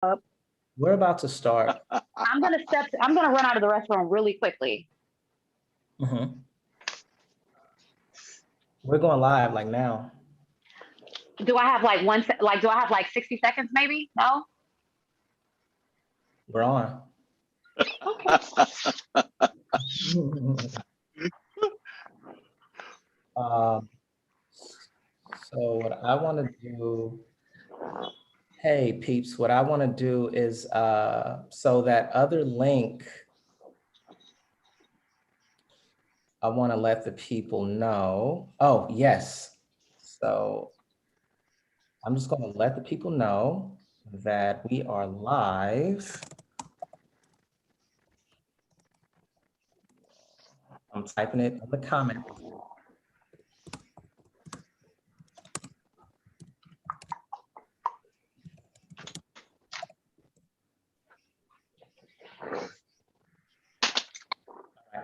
up. We're about to start. I'm gonna run out of the restroom really quickly. Mhm. We're going live like now. Do I have like do I have like 60 seconds maybe? No? We're on. Okay. Um, so what I want to do, hey peeps, what I want to do is so that other link, I want to let the people know. Oh, yes. So I'm just going to let the people know that we are live. I'm typing it in the comments.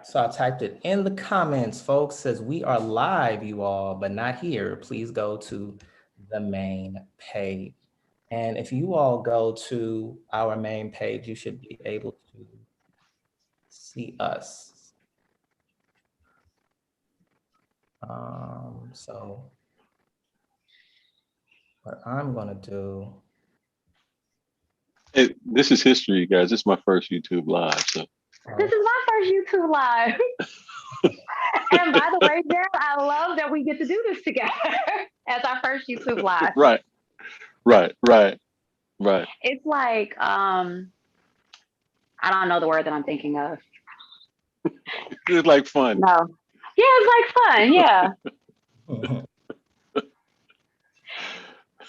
So I typed it in the comments, folks. Says we are live, you all, but not here. Please go to the main page. And if you all go to our main page, you should be able to see us. So what I'm gonna do. Hey, this is history, you guys. This is my first YouTube live. So This is my first YouTube live. And by the way, Jeff, I love that we get to do this together as our first YouTube live. right. It's like I don't know the word that I'm thinking of. It's like fun. No. Yeah, it's like fun. Yeah.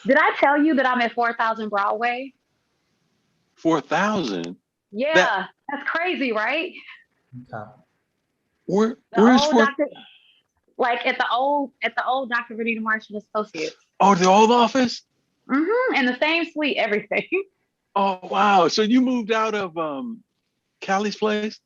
Did I tell you that I'm at 4,000 Broadway? 4,000. Yeah, that's crazy, right? Where's Like at the old Dr. Renita Martian Associates. Oh, the old office? In the same suite, everything. Oh wow. So you moved out of Callie's place?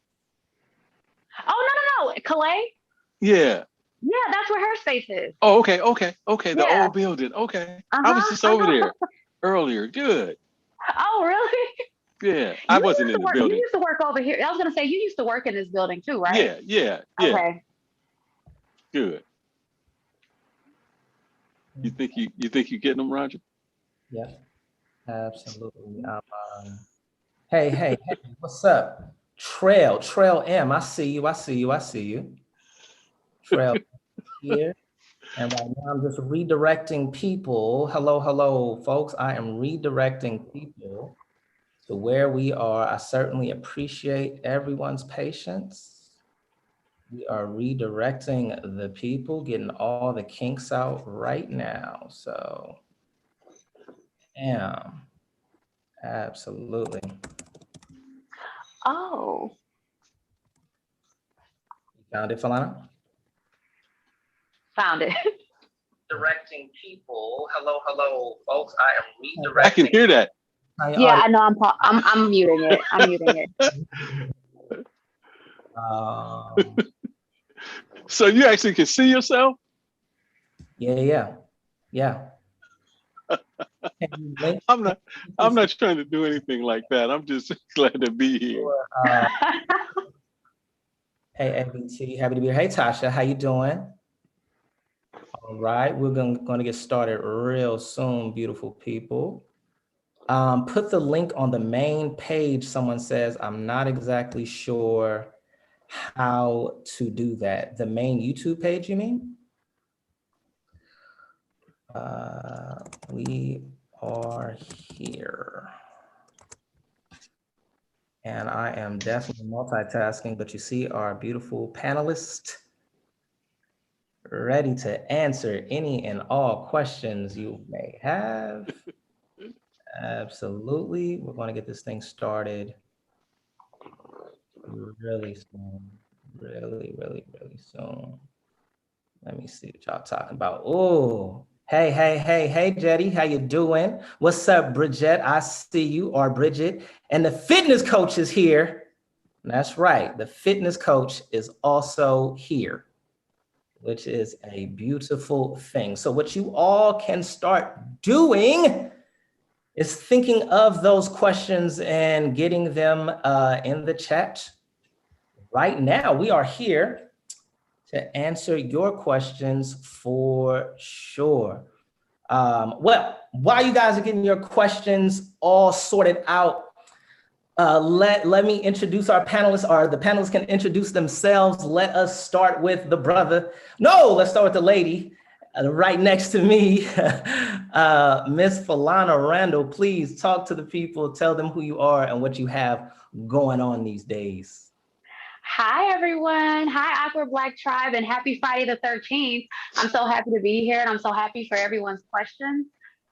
Oh no. Calais? Yeah. Yeah, that's where her space is. Oh, okay. The Yeah. old building. Okay. I was just over there earlier. Good. Oh, really? Yeah. I wasn't in the building. You used to work over here. I was gonna say you used to work in this building too, right? Yeah. Okay. Good. You think you're getting them, Roger? Yeah, absolutely. Hey, what's up? Trail M, I see you. Trail here. And right now I'm just redirecting people. Hello, folks. I am redirecting people to where we are. I certainly appreciate everyone's patience. We are redirecting the people, getting all the kinks out right now. So, yeah, absolutely. Oh. You found it, Falana? Found it. Directing people. Hello, folks. I am redirecting. I can hear that. Yeah, I know. I'm muting it. I'm muting it. So you actually can see yourself? Yeah. I'm not trying to do anything like that. I'm just glad to be here. Hey, ABT, happy to be here. Hey, Tasha, how you doing? All right, we're going to get started real soon, beautiful people. Put the link on the main page. Someone says, I'm not exactly sure how to do that. The main YouTube page, you mean? We are here. And I am definitely multitasking, but you see our beautiful panelist ready to answer any and all questions you may have. Absolutely. We're going to get this thing started really soon. Really soon. Let me see what y'all talking about. Oh, hey, Jetty, how you doing? What's up, Bridget? I see you, or Bridget. And the fitness coach is here. That's right. The fitness coach is also here, which is a beautiful thing. So what you all can start doing is thinking of those questions and getting them in the chat. Right now, we are here to answer your questions for sure. Well, while you guys are getting your questions all sorted out, let me introduce our panelists, or the panelists can introduce themselves. Let us start with the brother. No, let's start with the lady right next to me. Miss Falana Randall, please talk to the people, tell them who you are and what you have going on these days. Hi, everyone. Hi, Awkward Black Tribe, and happy Friday the 13th. I'm so happy to be here, and I'm so happy for everyone's questions.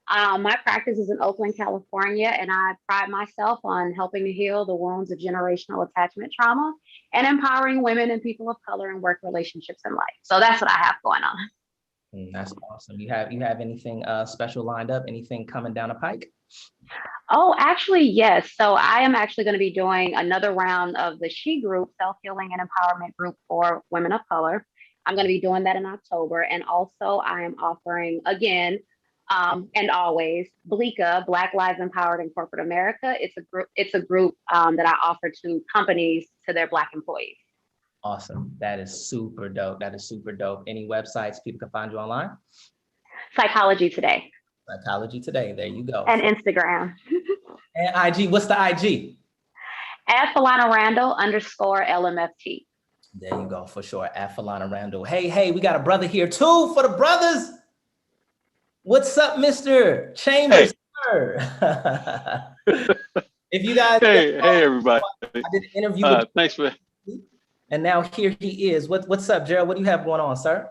My practice is in Oakland, California, and I pride myself on helping to heal the wounds of generational attachment trauma and empowering women and people of color in work relationships and life. So that's what I have going on. That's awesome. You have anything special lined up? Anything coming down the pike? Oh, actually, yes. So I am actually going to be doing another round of the She Group Self-Healing and Empowerment Group for Women of Color. I'm going to be doing that in October. And also I am offering again, and always, BLECA, Black Lives Empowered in Corporate America. It's a group that I offer to companies to their Black employees. Awesome. That is super dope. That is super dope. Any websites people can find you online? Psychology Today. Psychology Today. There you go. And Instagram. And IG. What's the IG? At Falana Randall _LMFT. There you go, for sure. At Falana Randall. Hey, we got a brother here too for the brothers. What's up, Mr. Chambers? Hey. If you guys, hey everybody. I did an interview with thanks for. And now here he is. What's up, Gerald? What do you have going on, sir?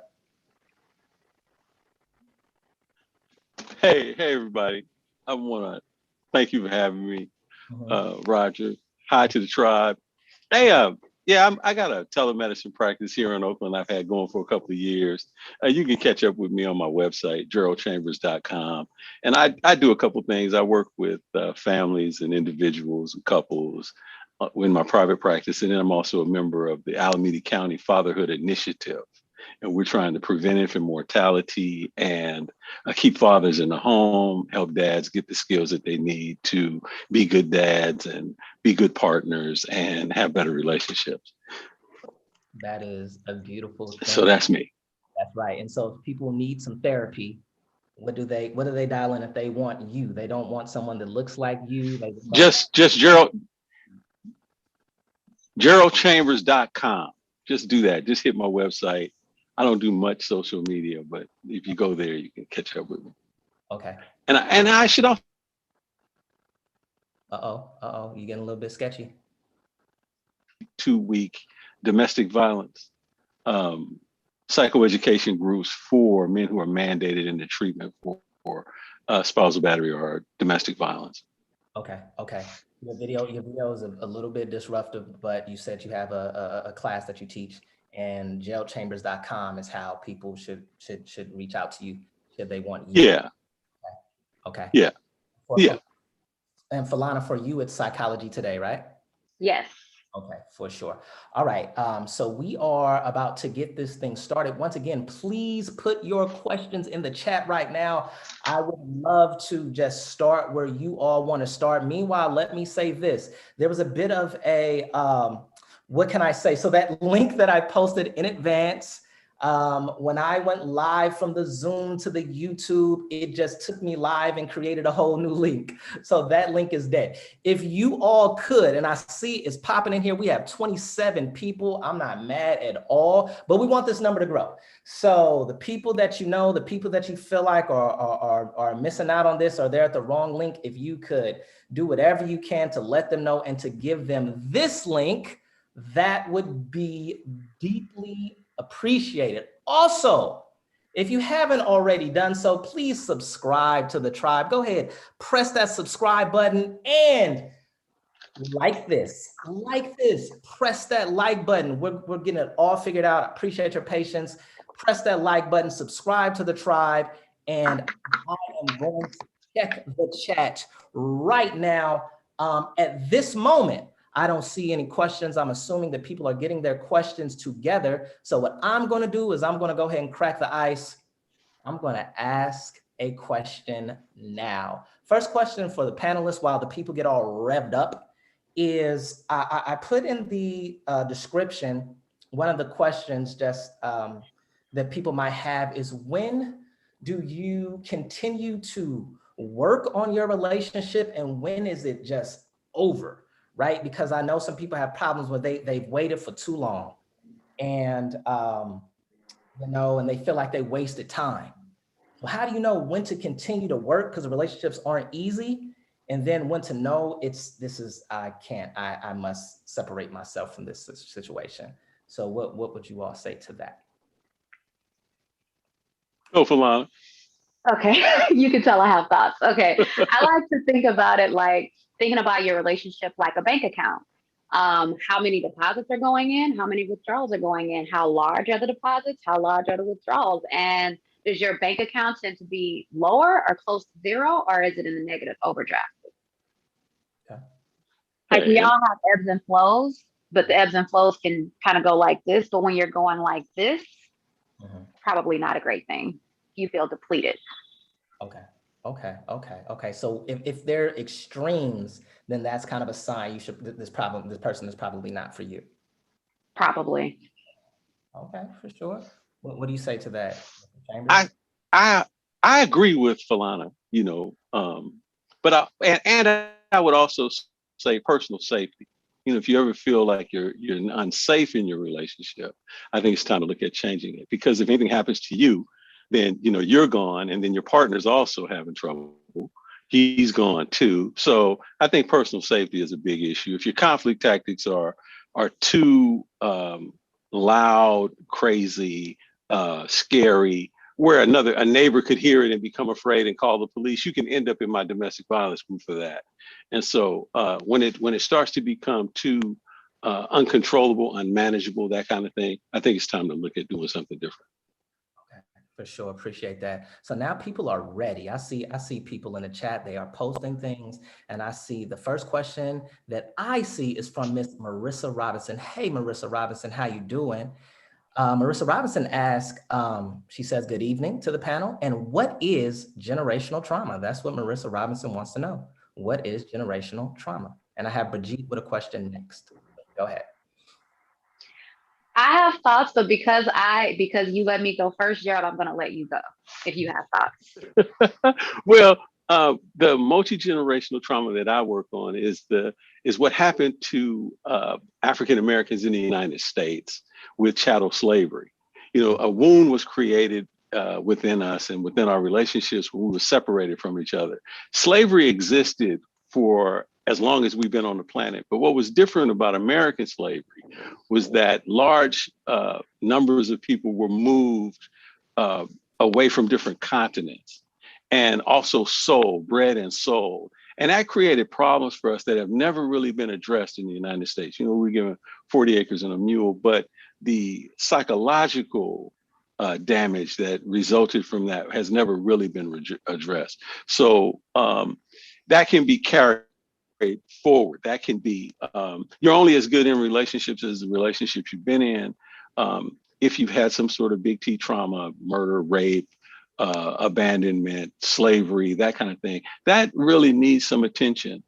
Hey everybody. I want to thank you for having me, Roger. Hi to the tribe. Hey, I got a telemedicine practice here in Oakland I've had going for a couple of years. You can catch up with me on my website, geraldchambers.com. And I do a couple of things. I work with families and individuals and couples in my private practice. And then I'm also a member of the Alameda County Fatherhood Initiative. And we're trying to prevent infant mortality and keep fathers in the home, help dads get the skills that they need to be good dads and be good partners and have better relationships. That is a beautiful thing. So that's me. That's right. And so if people need some therapy, what do they dial in if they want you? They don't want someone that looks like you. Just geraldchambers.com. Just do that. Just hit my website. I don't do much social media, but if you go there, you can catch up with me. Okay. And I should also. You getting a little bit sketchy. 2-week domestic violence psychoeducation groups for men who are mandated into treatment for spousal battery or domestic violence. Okay. Your video is a little bit disruptive, but you said you have a class that you teach. And geraldchambers.com is how people should reach out to you should they want you. Yeah. Okay. Yeah. And Falana, for you, it's Psychology Today, right? Yes. Okay, for sure. All right. So we are about to get this thing started. Once again, please put your questions in the chat right now. I would love to just start where you all want to start. Meanwhile, let me say this. There was a bit of a what can I say? So that link that I posted in advance, when I went live from the Zoom to the YouTube, it just took me live and created a whole new link. So that link is dead. If you all could, and I see it's popping in here, we have 27 people. I'm not mad at all, but we want this number to grow. So the people that you know, the people that you feel like are missing out on this or they're at the wrong link, if you could do whatever you can to let them know and to give them this link, that would be deeply appreciated. Also, if you haven't already done so, please subscribe to the tribe. Go ahead, press that subscribe button and like this, press that like button. We're getting it all figured out. I appreciate your patience. Press that like button, subscribe to the tribe, and I am going to check the chat right now. At this moment, I don't see any questions. I'm assuming that people are getting their questions together. So what I'm going to do is I'm going to go ahead and crack the ice. I'm going to ask a question now. First question for the panelists while the people get all revved up is I put in the description, one of the questions just that people might have is, when do you continue to work on your relationship and when is it just over, right? Because I know some people have problems where they've waited for too long and, and they feel like they wasted time. So how do you know when to continue to work? Because relationships aren't easy. And then when to know I must separate myself from this situation. So what would you all say to that? Go for Lana. Okay, you can tell I have thoughts. Okay, I like to think about it like thinking about your relationship like a bank account. How many deposits are going in? How many withdrawals are going in? How large are the deposits? How large are the withdrawals? And does your bank account tend to be lower or close to zero, or is it in the negative overdraft? Okay. Like we all have ebbs and flows, but the ebbs and flows can kind of go like this. But when you're going like this, probably not a great thing. You feel depleted. Okay. So if they're extremes, then that's kind of a sign this person is probably not for you. Probably. Okay, for sure. What do you say to that, Chambers? I agree with Falana, but I would also say personal safety. If you ever feel like you're unsafe in your relationship, I think it's time to look at changing it, because if anything happens to you, then you're gone, and then your partner's also having trouble. He's gone too. So I think personal safety is a big issue. If your conflict tactics are too loud, crazy, scary, where a neighbor could hear it and become afraid and call the police, you can end up in my domestic violence group for that. And so when it starts to become too uncontrollable, unmanageable, that kind of thing, I think it's time to look at doing something different. Okay, for sure, appreciate that. So now people are ready. I see people in the chat, they are posting things, and I see the first question that I see is from Miss Marissa Robinson. Hey, Marissa Robinson, how you doing? Marissa Robinson asked, she says, good evening to the panel. And what is generational trauma? That's what Marissa Robinson wants to know. What is generational trauma? And I have Brigitte with a question next. Go ahead. I have thoughts, but because you let me go first, Gerald, I'm going to let you go if you have thoughts. Well, the multi-generational trauma that I work on is what happened to African Americans in the United States with chattel slavery. A wound was created within us and within our relationships when we were separated from each other. Slavery existed for as long as we've been on the planet. But what was different about American slavery was that large numbers of people were moved away from different continents, and also bred and sold. And that created problems for us that have never really been addressed in the United States. We're given 40 acres and a mule, but the psychological damage that resulted from that has never really been addressed. So that can be carried forward. That can be, you're only as good in relationships as the relationships you've been in. If you've had some sort of big T trauma, murder, rape, abandonment, slavery, that kind of thing, that really needs some attention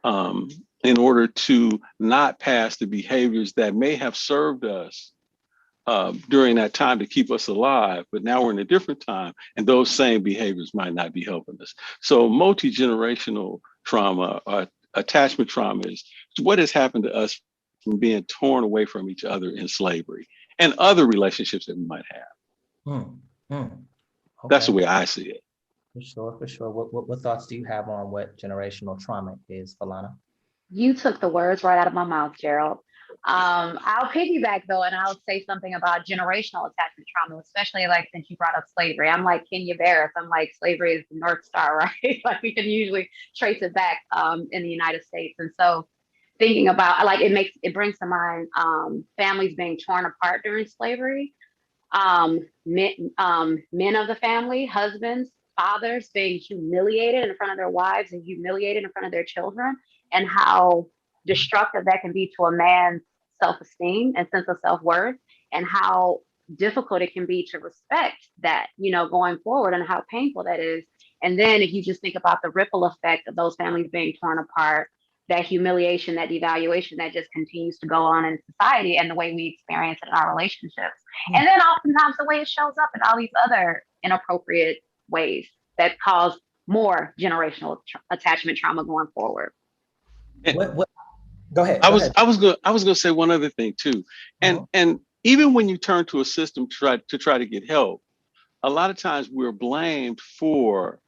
in order to not pass the behaviors that may have served us during that time to keep us alive, but now we're in a different time, and those same behaviors might not be helping us. So multi-generational trauma, attachment trauma is what has happened to us from being torn away from each other in slavery and other relationships that we might have. Okay. That's the way I see it. For sure. What thoughts do you have on what generational trauma is, Falana? You took the words right out of my mouth, Gerald. I'll piggyback though, and I'll say something about generational attachment trauma, especially like since you brought up slavery. I'm like Kenya Barris. I'm like, slavery is the North Star, right? Like we can usually trace it back in the United States. And so thinking about like it brings to mind families being torn apart during slavery. Men of the family, husbands, fathers being humiliated in front of their wives and humiliated in front of their children, and how destructive that can be to a man's self-esteem and sense of self-worth, and how difficult it can be to respect that, going forward, and how painful that is. And then if you just think about the ripple effect of those families being torn apart, that humiliation, that devaluation that just continues to go on in society and the way we experience it in our relationships. And then oftentimes the way it shows up in all these other inappropriate ways that cause more generational attachment trauma going forward. What? Go ahead. I was gonna say one other thing too. And even when you turn to a system to try to get help, a lot of times we're blamed for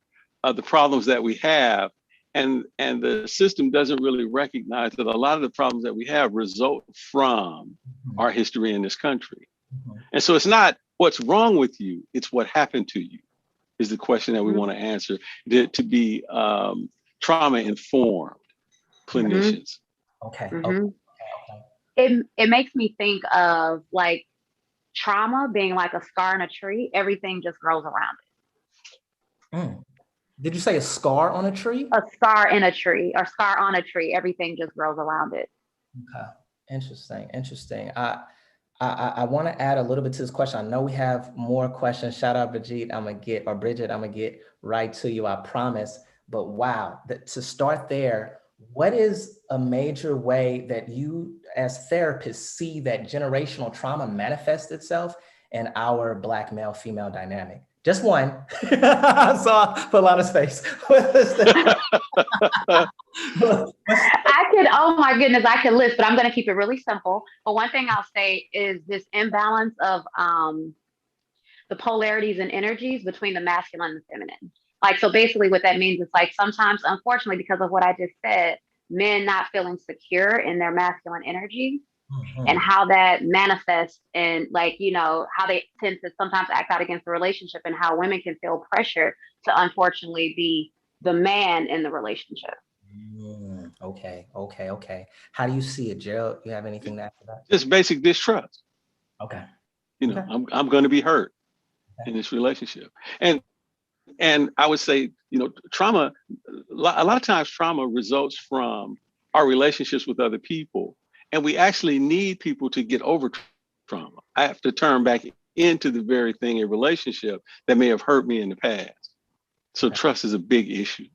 the problems that we have, and the system doesn't really recognize that a lot of the problems that we have result from our history in this country. And so it's not what's wrong with you, it's what happened to you is the question that we want to answer, to be trauma informed clinicians. Okay. It makes me think of like trauma being like a scar in a tree. Everything just grows around it. Did you say a scar on a tree? A scar in a tree, or scar on a tree. Everything just grows around it. Okay. Interesting. I want to add a little bit to this question. I know we have more questions. Shout out Bridget. Bridget, I'm gonna get right to you, I promise. But wow, to start there, what is a major way that you as therapists see that generational trauma manifest itself in our Black male-female dynamic? Just one. So I put a lot of space. Oh my goodness, I could list, but I'm going to keep it really simple. But one thing I'll say is this imbalance of the polarities and energies between the masculine and feminine. Like, so basically what that means is like sometimes, unfortunately, because of what I just said, men not feeling secure in their masculine energy and how that manifests in, like, you know, how they tend to sometimes act out against the relationship, and how women can feel pressure to unfortunately be the man in the relationship. Okay. How do you see it, Gerald? You have anything to add to that? Just basic distrust. Okay. You know, I'm going to be hurt in this relationship. And I would say, you know, trauma, a lot of times trauma results from our relationships with other people. And we actually need people to get over trauma. I have to turn back into the very thing, a relationship that may have hurt me in the past. So trust is a big issue.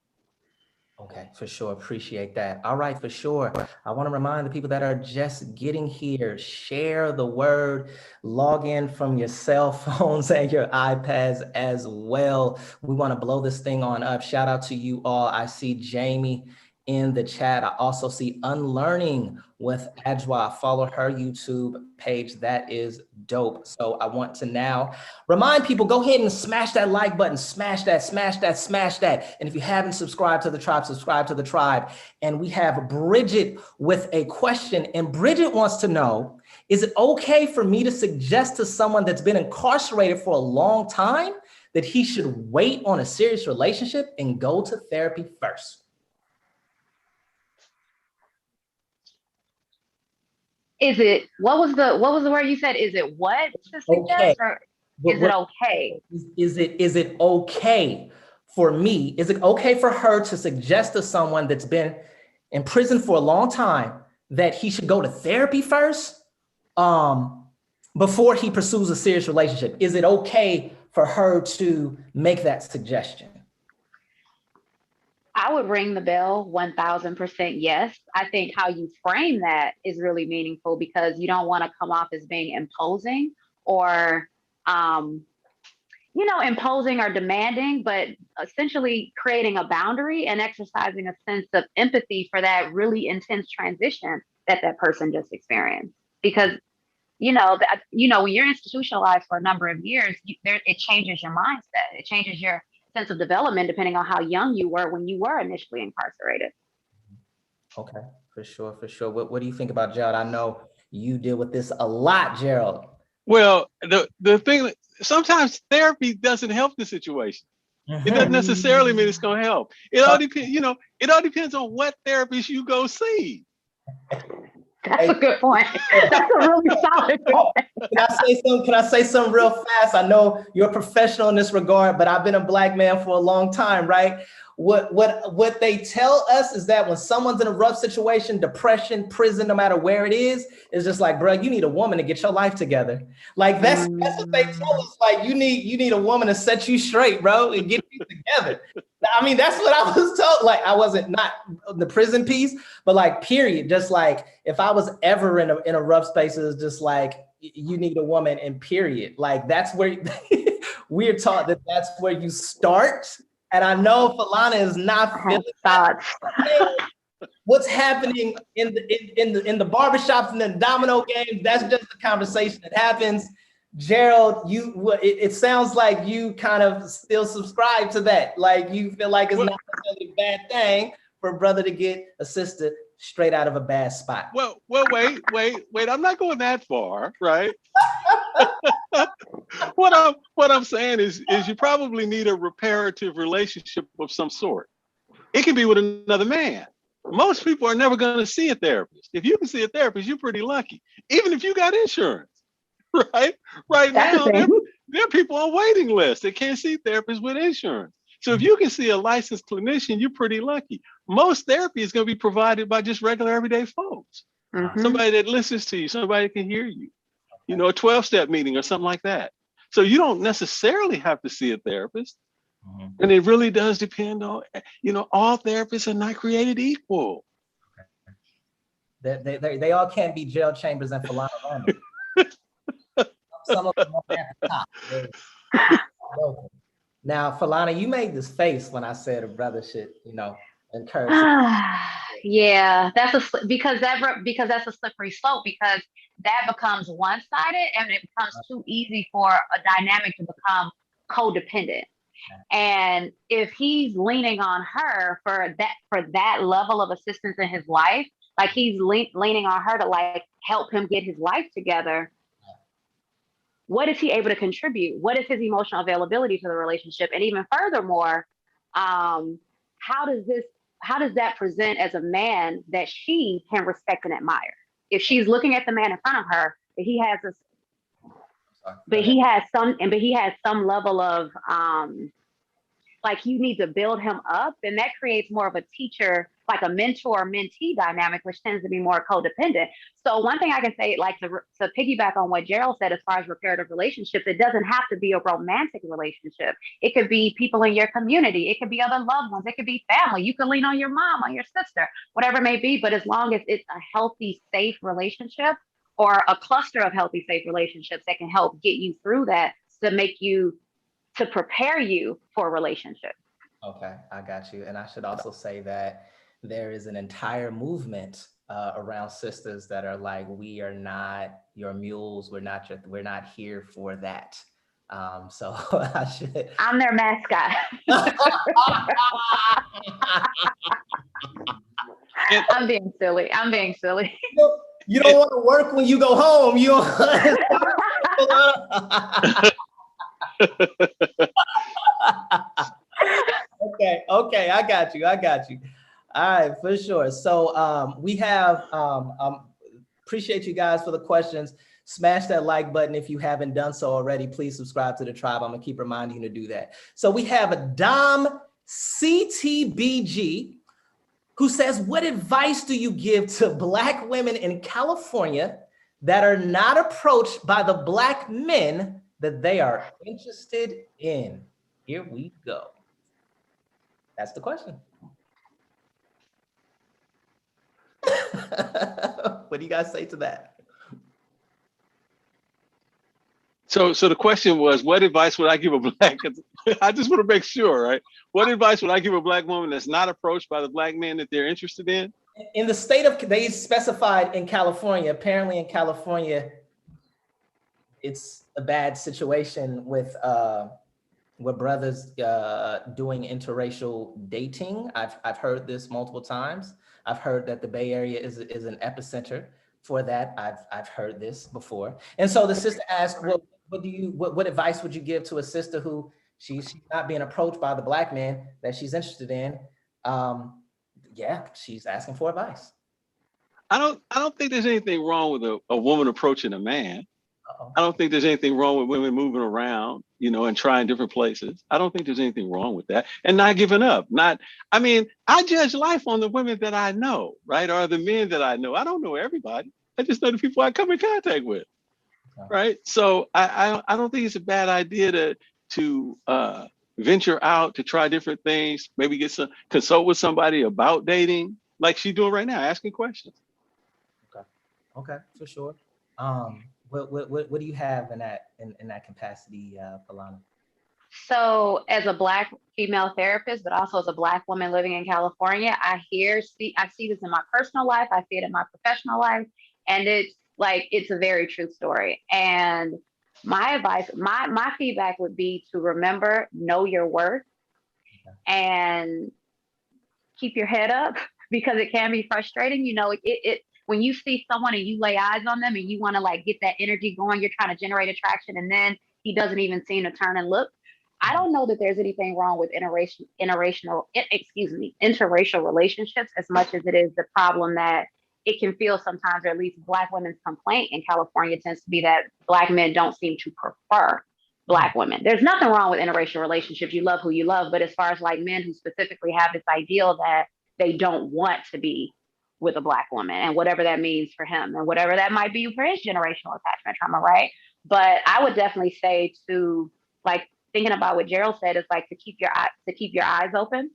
Okay, for sure. Appreciate that. All right, for sure. I want to remind the people that are just getting here, share the word, log in from your cell phones and your iPads as well. We want to blow this thing on up. Shout out to you all. I see Jamie in the chat. I also see Unlearning with Ajwa. Follow her YouTube page. That is dope. So I want to now remind people, go ahead and smash that like button, smash that. And if you haven't subscribed to the tribe, subscribe to the tribe. And we have Bridget with a question. And Bridget wants to know, is it okay for me to suggest to someone that's been incarcerated for a long time that he should wait on a serious relationship and go to therapy first? Is it, what was the word you said? Is it what to suggest, or is it okay? Is it okay for me? Is it okay for her to suggest to someone that's been in prison for a long time that he should go to therapy first before he pursues a serious relationship? Is it okay for her to make that suggestion? I would ring the bell 1000% yes. I think how you frame that is really meaningful, because you don't want to come off as being imposing or, imposing or demanding, but essentially creating a boundary and exercising a sense of empathy for that really intense transition that person just experienced. Because, when you're institutionalized for a number of years, it changes your mindset. It changes your sense of development depending on how young you were when you were initially incarcerated. Okay, for sure. What do you think about Gerald? I know you deal with this a lot, Gerald. Well, the thing, sometimes therapy doesn't help the situation. It doesn't necessarily mean it's going to help. It all depends, it all depends on what therapist you go see. That's a good point. That's a really solid point. Can I say something real fast? I know you're a professional in this regard, but I've been a Black man for a long time, right? What they tell us is that when someone's in a rough situation, depression, prison, no matter where it is, it's just like, bro, you need a woman to get your life together. Like that's what they tell us. Like you need a woman to set you straight, bro, and get you together. together. I mean, that's what I was told. Like, I wasn't not the prison piece, but like, period. Just like, if I was ever in a rough space, it was just like, you need a woman, and period. Like, that's where we're taught that that's where you start. And I know Falana is not feeling thoughts. What's happening in the barbershops and the domino games. That's just the conversation that happens. Gerald, it sounds like you kind of still subscribe to that. Like, you feel like it's not necessarily a bad thing for a brother to get a sister straight out of a bad spot. Well, wait. I'm not going that far, right? What I'm saying is you probably need a reparative relationship of some sort. It can be with another man. Most people are never going to see a therapist. If you can see a therapist, you're pretty lucky. Even if you got insurance, right? Right now, there are people on waiting lists that can't see therapists with insurance. So if you can see a licensed clinician, you're pretty lucky. Most therapy is going to be provided by just regular everyday folks. Somebody that listens to you, somebody that can hear you. You know, a 12-step meeting or something like that. So you don't necessarily have to see a therapist. And it really does depend on, all therapists are not created equal. They all can't be Gerald Chambers and Falana Randall. Some of them are at the top. Now, Falana, you made this face when I said a brother should, encourage. Yeah, because that's a slippery slope, because that becomes one-sided and it becomes too easy for a dynamic to become codependent. And if he's leaning on her for that level of assistance in his life, like he's leaning on her to like help him get his life together, what is he able to contribute? What is his emotional availability to the relationship? And even furthermore, how does that present as a man that she can respect and admire? If she's looking at the man in front of her, he has some level of like, you need to build him up, and that creates more of a teacher, like a mentor-mentee dynamic, which tends to be more codependent. So one thing I can say, like to piggyback on what Gerald said as far as reparative relationships, it doesn't have to be a romantic relationship. It could be people in your community. It could be other loved ones. It could be family. You can lean on your mom, on your sister, whatever it may be. But as long as it's a healthy, safe relationship, or a cluster of healthy, safe relationships that can help get you through that, to prepare you for a relationship. Okay, I got you. And I should also say that there is an entire movement around sisters that are like, we are not your mules. We're not here for that. So I'm their mascot. I'm being silly. You don't want to work when you go home. You Okay, I got you. All right, for sure. So we have appreciate you guys for the questions. Smash that like button if you haven't done so already. Please subscribe to the tribe. I'm gonna keep reminding you to do that. So we have a Dom CTBG who says, what advice do you give to Black women in California that are not approached by the Black men that they are interested in? Here we go. That's the question. What do you guys say to that? So the question was, what advice would I give a Black? I just want to make sure, right? What advice would I give a Black woman that's not approached by the Black men that they're interested in? In the state of, they specified in California, apparently in California, it's a bad situation with brothers doing interracial dating. I've heard this multiple times. I've heard that the Bay Area is an epicenter for that. I've heard this before. And so the sister asked, well, what advice would you give to a sister who she's not being approached by the Black man that she's interested in? Yeah, she's asking for advice. I don't think there's anything wrong with a woman approaching a man. I don't think there's anything wrong with women moving around, and trying different places. I don't think there's anything wrong with that. And not giving up. I judge life on the women that I know, right? Or the men that I know. I don't know everybody. I just know the people I come in contact with, right? So I don't think it's a bad idea to venture out to try different things, maybe consult with somebody about dating, like she's doing right now, asking questions. Okay, for sure. What do you have in that capacity, Palana? So as a Black female therapist, but also as a Black woman living in California, I see this in my personal life. I see it in my professional life. And it's a very true story. And my advice, my feedback would be to remember, know your worth, and keep your head up because it can be frustrating. When you see someone and you lay eyes on them and you want to like get that energy going, you're trying to generate attraction, and then he doesn't even seem to turn and look. I don't know that there's anything wrong with interracial relationships as much as it is the problem that it can feel sometimes, or at least Black women's complaint in California tends to be that Black men don't seem to prefer Black women. There's nothing wrong with interracial relationships. You love who you love. But as far as like men who specifically have this ideal that they don't want to be with a Black woman, and whatever that means for him, and whatever that might be for his generational attachment trauma, right? But I would definitely say to, like, thinking about what Gerald said, is like to keep your eyes open,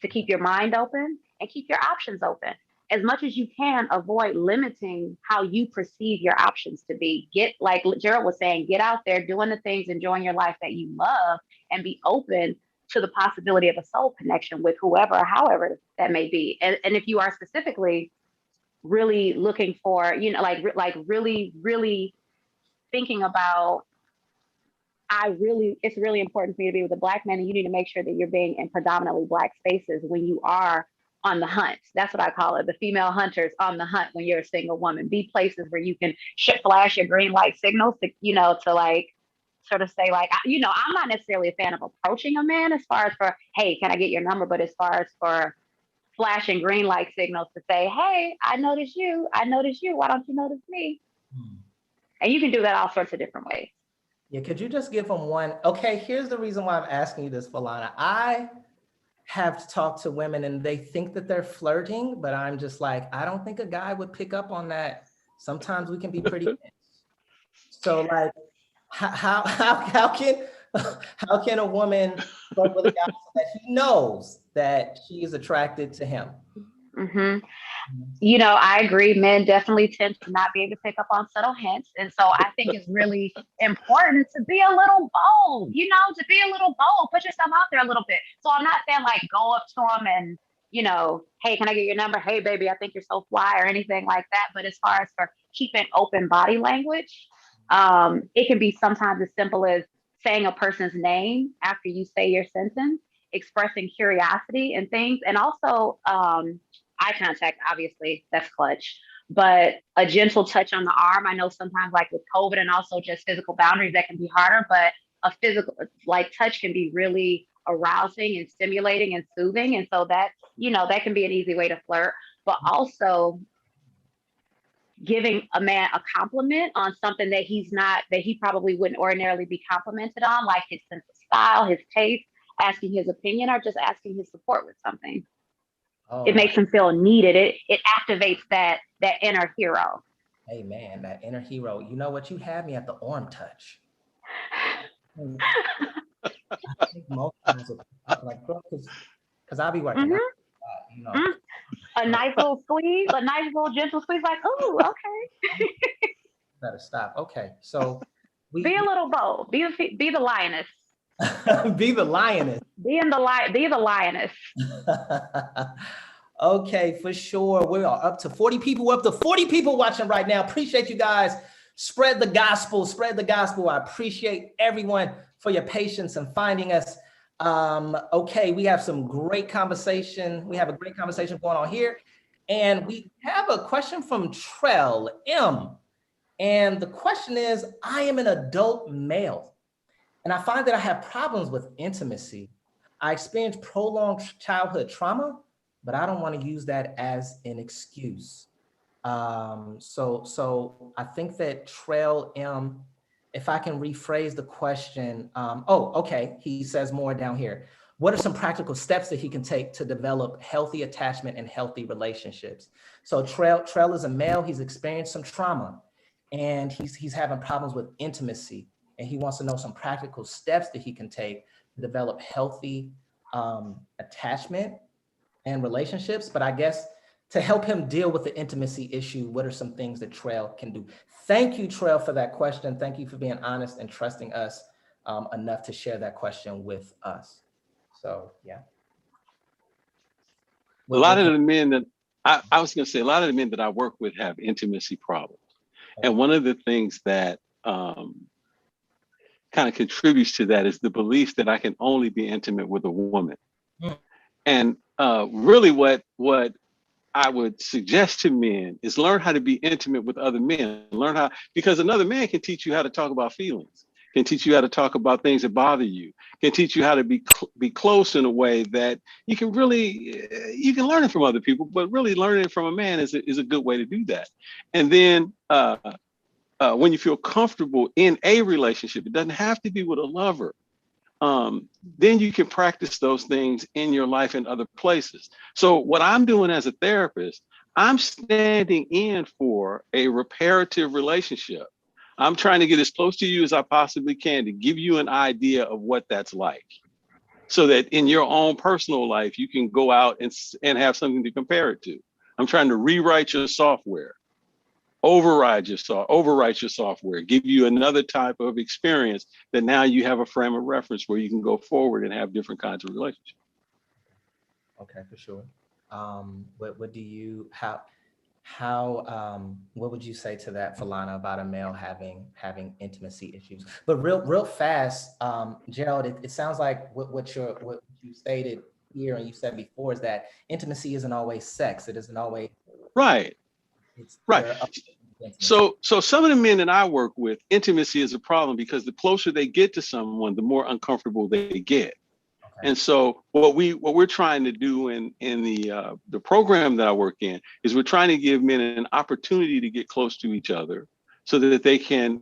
to keep your mind open, and keep your options open. As much as you can, avoid limiting how you perceive your options to be. Like Gerald was saying, get out there doing the things, enjoying your life that you love, and be open to the possibility of a soul connection with whoever or however that may be. And if you are specifically really looking for, like really, really thinking about, it's really important for you to be with a Black man, and you need to make sure that you're being in predominantly Black spaces when you are on the hunt. That's what I call it. The female hunters on the hunt when you're a single woman. Be places where you can flash your green light signals to like sort of say like, I'm not necessarily a fan of approaching a man as far as for, hey, can I get your number? But as far as for flashing green light signals to say, hey, I noticed you. Why don't you notice me? And you can do that all sorts of different ways. Yeah, could you just give them one? Okay, here's the reason why I'm asking you this, Falana. I have talked to women and they think that they're flirting, but I'm just like, I don't think a guy would pick up on that. Sometimes we can be pretty so like, how can a woman flirt with a guy so that he knows that she is attracted to him? Mm-hmm. I agree. Men definitely tend to not be able to pick up on subtle hints. And so I think it's really important to be a little bold, put yourself out there a little bit. So I'm not saying like go up to him and, hey, can I get your number? Hey, baby, I think you're so fly, or anything like that. But as far as for keeping open body language, it can be sometimes as simple as saying a person's name after you say your sentence, expressing curiosity and things. And also, eye contact, obviously, that's clutch. But a gentle touch on the arm, I know sometimes like with COVID and also just physical boundaries, that can be harder, but a physical like touch can be really arousing and stimulating and soothing. And so that can be an easy way to flirt. But also giving a man a compliment on something that he probably wouldn't ordinarily be complimented on, like his sense of style, his taste, asking his opinion, or just asking his support with something. It makes him feel needed. It activates that inner hero. Hey man, that inner hero. You know what? You had me at the arm touch. I think most times, like, because I'll be working. Mm-hmm. A nice little squeeze, a nice little gentle squeeze, like, oh, okay. Better stop. Okay, so be a little bold. Be the lioness. Be the lioness. Be the lioness. Okay, for sure. We are up to 40 people. We're up to 40 people watching right now. Appreciate you guys. Spread the gospel. Spread the gospel. I appreciate everyone for your patience and finding us. Okay, we have some great conversation. We have a great conversation going on here. And we have a question from Trell M. And the question is, I am an adult male, and I find that I have problems with intimacy. I experienced prolonged childhood trauma, but I don't want to use that as an excuse. So I think that Trail M, if I can rephrase the question, okay, he says more down here. What are some practical steps that he can take to develop healthy attachment and healthy relationships? So Trail is a male, he's experienced some trauma, and he's having problems with intimacy, and he wants to know some practical steps that he can take develop healthy attachment and relationships. But I guess to help him deal with the intimacy issue, what are some things that Trail can do? Thank you, Trail, for that question. Thank you for being honest and trusting us enough to share that question with us. So, yeah. A lot of the men that I was going to say, a lot of the men that I work with have intimacy problems. And one of the things that kind of contributes to that is the belief that I can only be intimate with a woman. Mm. And really what I would suggest to men is learn how to be intimate with other men. Learn how, because another man can teach you how to talk about feelings, can teach you how to talk about things that bother you, can teach you how to be close in a way that you can really, you can learn it from other people, but really learning it from a man is a good way to do that. And then when you feel comfortable in a relationship, it doesn't have to be with a lover. Then you can practice those things in your life in other places. So what I'm doing as a therapist, I'm standing in for a reparative relationship. I'm trying to get as close to you as I possibly can to give you an idea of what that's like, so that in your own personal life, you can go out and have something to compare it to. I'm trying to rewrite your software, overwrite your software, give you another type of experience that now you have a frame of reference where you can go forward and have different kinds of relationships. Okay, for sure. What do you, what would you say to that, Falana, about a male having intimacy issues? But real fast, Gerald, it sounds like what you stated here and you said before is that intimacy isn't always sex. It isn't always right. It's right. So some of the men that I work with, intimacy is a problem because the closer they get to someone, the more uncomfortable they get. Okay. And so what we're trying to do in the program that I work in is we're trying to give men an opportunity to get close to each other so that they can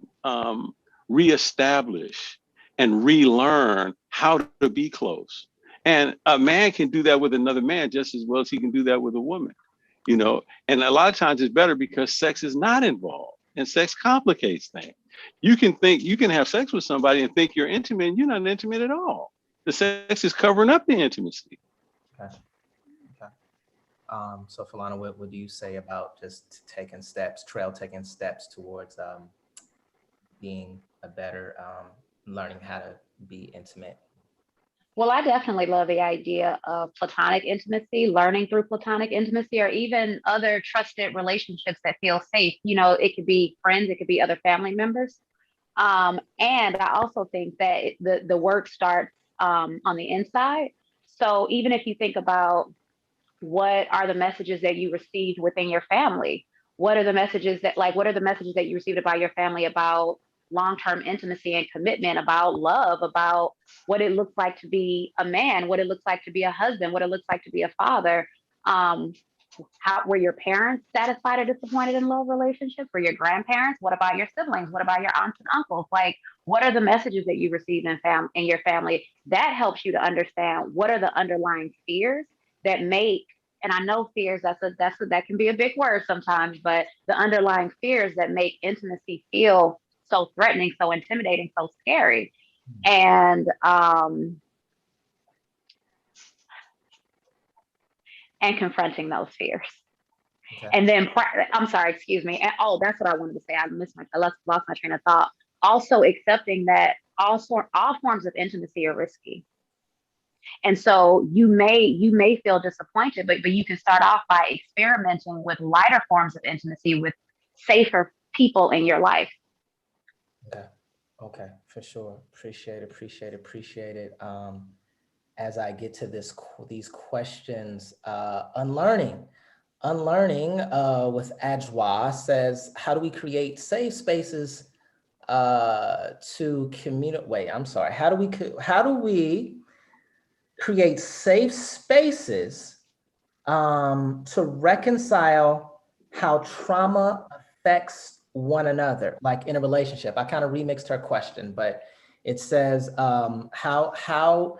reestablish and relearn how to be close. And a man can do that with another man just as well as he can do that with a woman. You know, and a lot of times it's better because sex is not involved and sex complicates things. You can have sex with somebody and think you're intimate and you're not intimate at all. The sex is covering up the intimacy. Okay. So Falana, what do you say about just taking steps towards being a better, learning how to be intimate? Well, I definitely love the idea of platonic intimacy, learning through platonic intimacy, or even other trusted relationships that feel safe. You know, it could be friends, it could be other family members. And I also think that the work starts on the inside. So even if you think about what are the messages that you received within your family, what are the messages that you received about your family about long-term intimacy and commitment, about love, about what it looks like to be a man, what it looks like to be a husband, what it looks like to be a father. How were your parents satisfied or disappointed in love relationships? Were your grandparents? What about your siblings? What about your aunts and uncles? Like, what are the messages that you received in your family? That helps you to understand what are the underlying fears that make, and I know fears, that can be a big word sometimes, but the underlying fears that make intimacy feel so threatening, so intimidating, so scary. And confronting those fears. Okay. And then, I'm sorry, excuse me. And, that's what I wanted to say. I lost my train of thought. Also accepting that all forms of intimacy are risky. And so you may feel disappointed, but you can start off by experimenting with lighter forms of intimacy with safer people in your life. Okay, for sure. Appreciate it. As I get to these questions, unlearning with Ajwa says, how do we create safe spaces to communicate? How do we create safe spaces to reconcile how trauma affects one another, like in a relationship? I kind of remixed her question, but it says, how,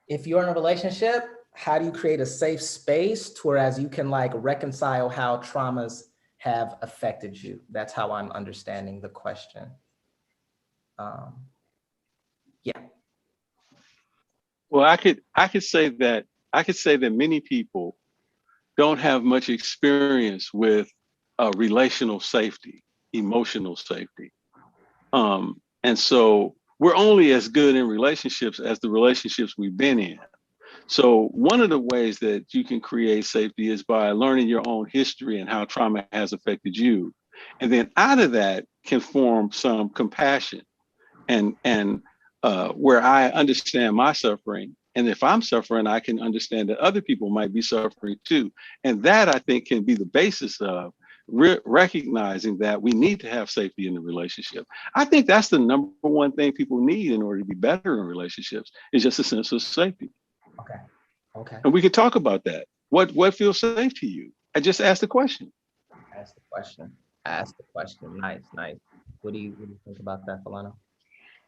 if you're in a relationship, how do you create a safe space to whereas you can like reconcile how traumas have affected you? That's how I'm understanding the question. Yeah. Well, I could say that many people don't have much experience with relational safety, emotional safety. And so we're only as good in relationships as the relationships we've been in. So one of the ways that you can create safety is by learning your own history and how trauma has affected you. And then out of that can form some compassion and where I understand my suffering. And if I'm suffering, I can understand that other people might be suffering too. And that I think can be the basis of recognizing that we need to have safety in the relationship. I think that's the number one thing people need in order to be better in relationships is just a sense of safety. Okay. Okay. And we could talk about that. What feels safe to you? I just asked the question. Ask the question. Ask the question. Nice, nice. What do you think about that, Falana?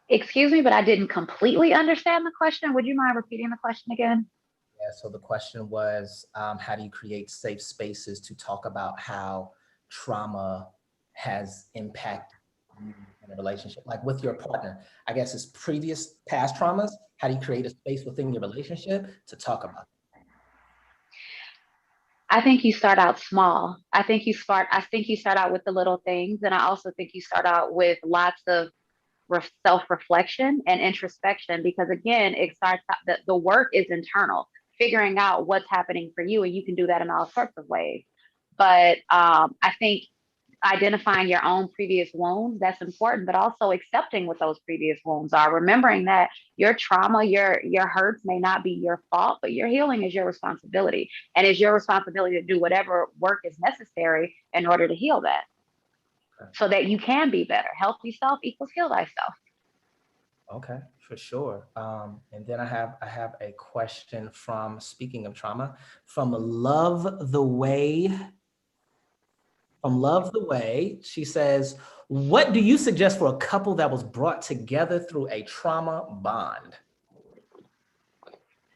Excuse me, but I didn't completely understand the question. Would you mind repeating the question again? Yeah, so the question was, how do you create safe spaces to talk about how trauma has impacted you in a relationship, like with your partner? I guess it's previous past traumas. How do you create a space within your relationship to talk about it? I think you start out small. I think you start out with the little things. And I also think you start out with lots of self-reflection and introspection, because again, it starts the work is internal, figuring out what's happening for you, and you can do that in all sorts of ways. But I think identifying your own previous wounds, that's important, but also accepting what those previous wounds are, remembering that your trauma, your hurts may not be your fault, but your healing is your responsibility, and it's your responsibility to do whatever work is necessary in order to heal that, so that you can be better. Healthy self equals heal thyself. Okay, for sure. And then I have a question from, speaking of trauma, from Love the Way. From Love the Way, she says, what do you suggest for a couple that was brought together through a trauma bond?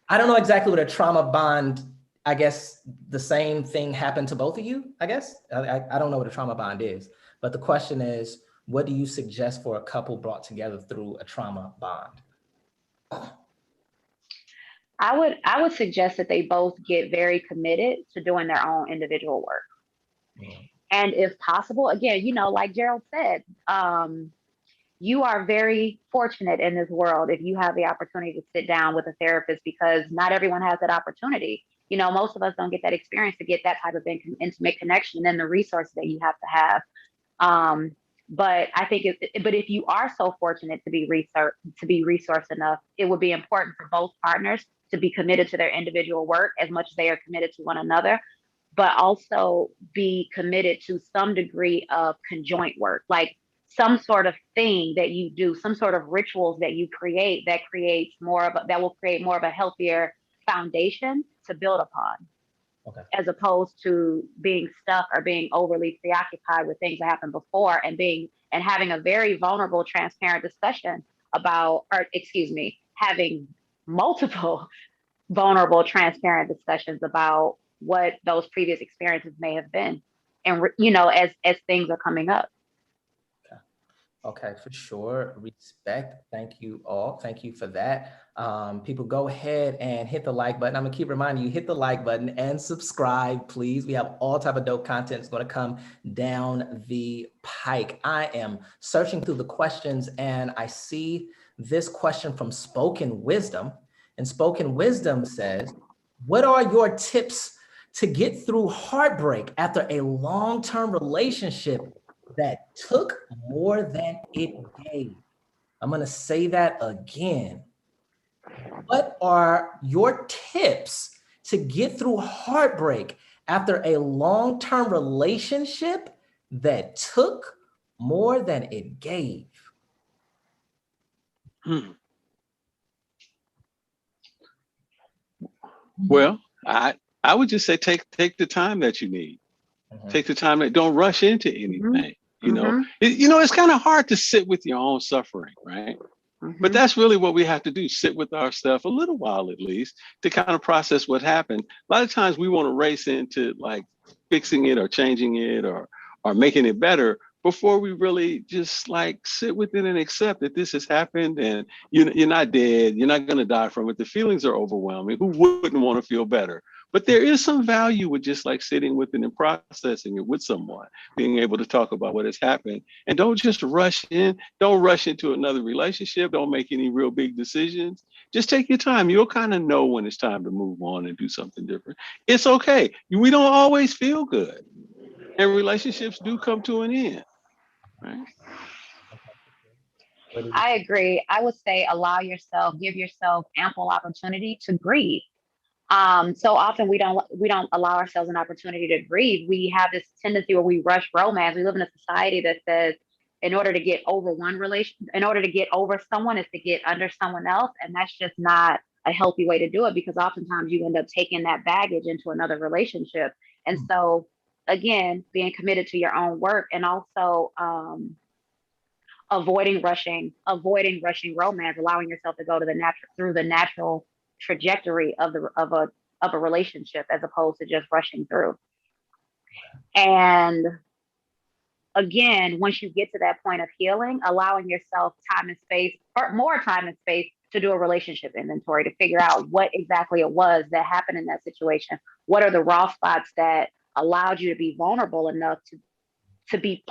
I don't know exactly what a trauma bond, I guess the same thing happened to both of you, I guess. I don't know what a trauma bond is, but the question is, what do you suggest for a couple brought together through a trauma bond? I would suggest that they both get very committed to doing their own individual work. Mm. And if possible, again, like Gerald said, you are very fortunate in this world if you have the opportunity to sit down with a therapist, because not everyone has that opportunity. Most of us don't get that experience to get that type of intimate connection and the resources that you have to have. But I think, but if you are so fortunate to be resourced enough, it would be important for both partners to be committed to their individual work as much as they are committed to one another, but also be committed to some degree of conjoint work, like some sort of thing that you do, some sort of rituals that you create that will create more of a healthier foundation to build upon. Okay. As opposed to being stuck or being overly preoccupied with things that happened before, and having a very vulnerable, transparent discussion about, or excuse me, having multiple vulnerable, transparent discussions about what those previous experiences may have been, and as things are coming up. Okay, for sure. Respect. Thank you all. Thank you for that. People, go ahead and hit the like button. I'm gonna keep reminding you, hit the like button and subscribe, please. We have all type of dope content that's gonna come down the pike. I am searching through the questions and I see this question from Spoken Wisdom. And Spoken Wisdom says, what are your tips to get through heartbreak after a long-term relationship that took more than it gave? I'm going to say that again. What are your tips to get through heartbreak after a long-term relationship that took more than it gave? Well, I would just say take the time that you need. Mm-hmm. Take the time. Don't rush into anything. Mm-hmm. It's kind of hard to sit with your own suffering, right? Mm-hmm. But that's really what we have to do, sit with our stuff a little while at least to kind of process what happened. A lot of times we want to race into like fixing it or changing it or making it better. before we really just like sit with it and accept that this has happened and you're not dead, you're not going to die from it. The feelings are overwhelming. Who wouldn't want to feel better? But there is some value with just like sitting with it and processing it with someone, being able to talk about what has happened. And don't just rush in. Don't rush into another relationship. Don't make any real big decisions. Just take your time. You'll kind of know when it's time to move on and do something different. It's okay. We don't always feel good. And relationships do come to an end, right? I agree. I would say give yourself ample opportunity to grieve. So often we don't allow ourselves an opportunity to grieve. We have this tendency where we rush romance. We live in a society that says in order to get over in order to get over someone is to get under someone else. And that's just not a healthy way to do it, because oftentimes you end up taking that baggage into another relationship. And so again, being committed to your own work, and also avoiding rushing romance, allowing yourself to go to the natural trajectory of a relationship, as opposed to just rushing through. And again, once you get to that point of healing, allowing yourself time and space, or more time and space, to do a relationship inventory, to figure out what exactly it was that happened in that situation. What are the raw spots that allowed you to be vulnerable enough to be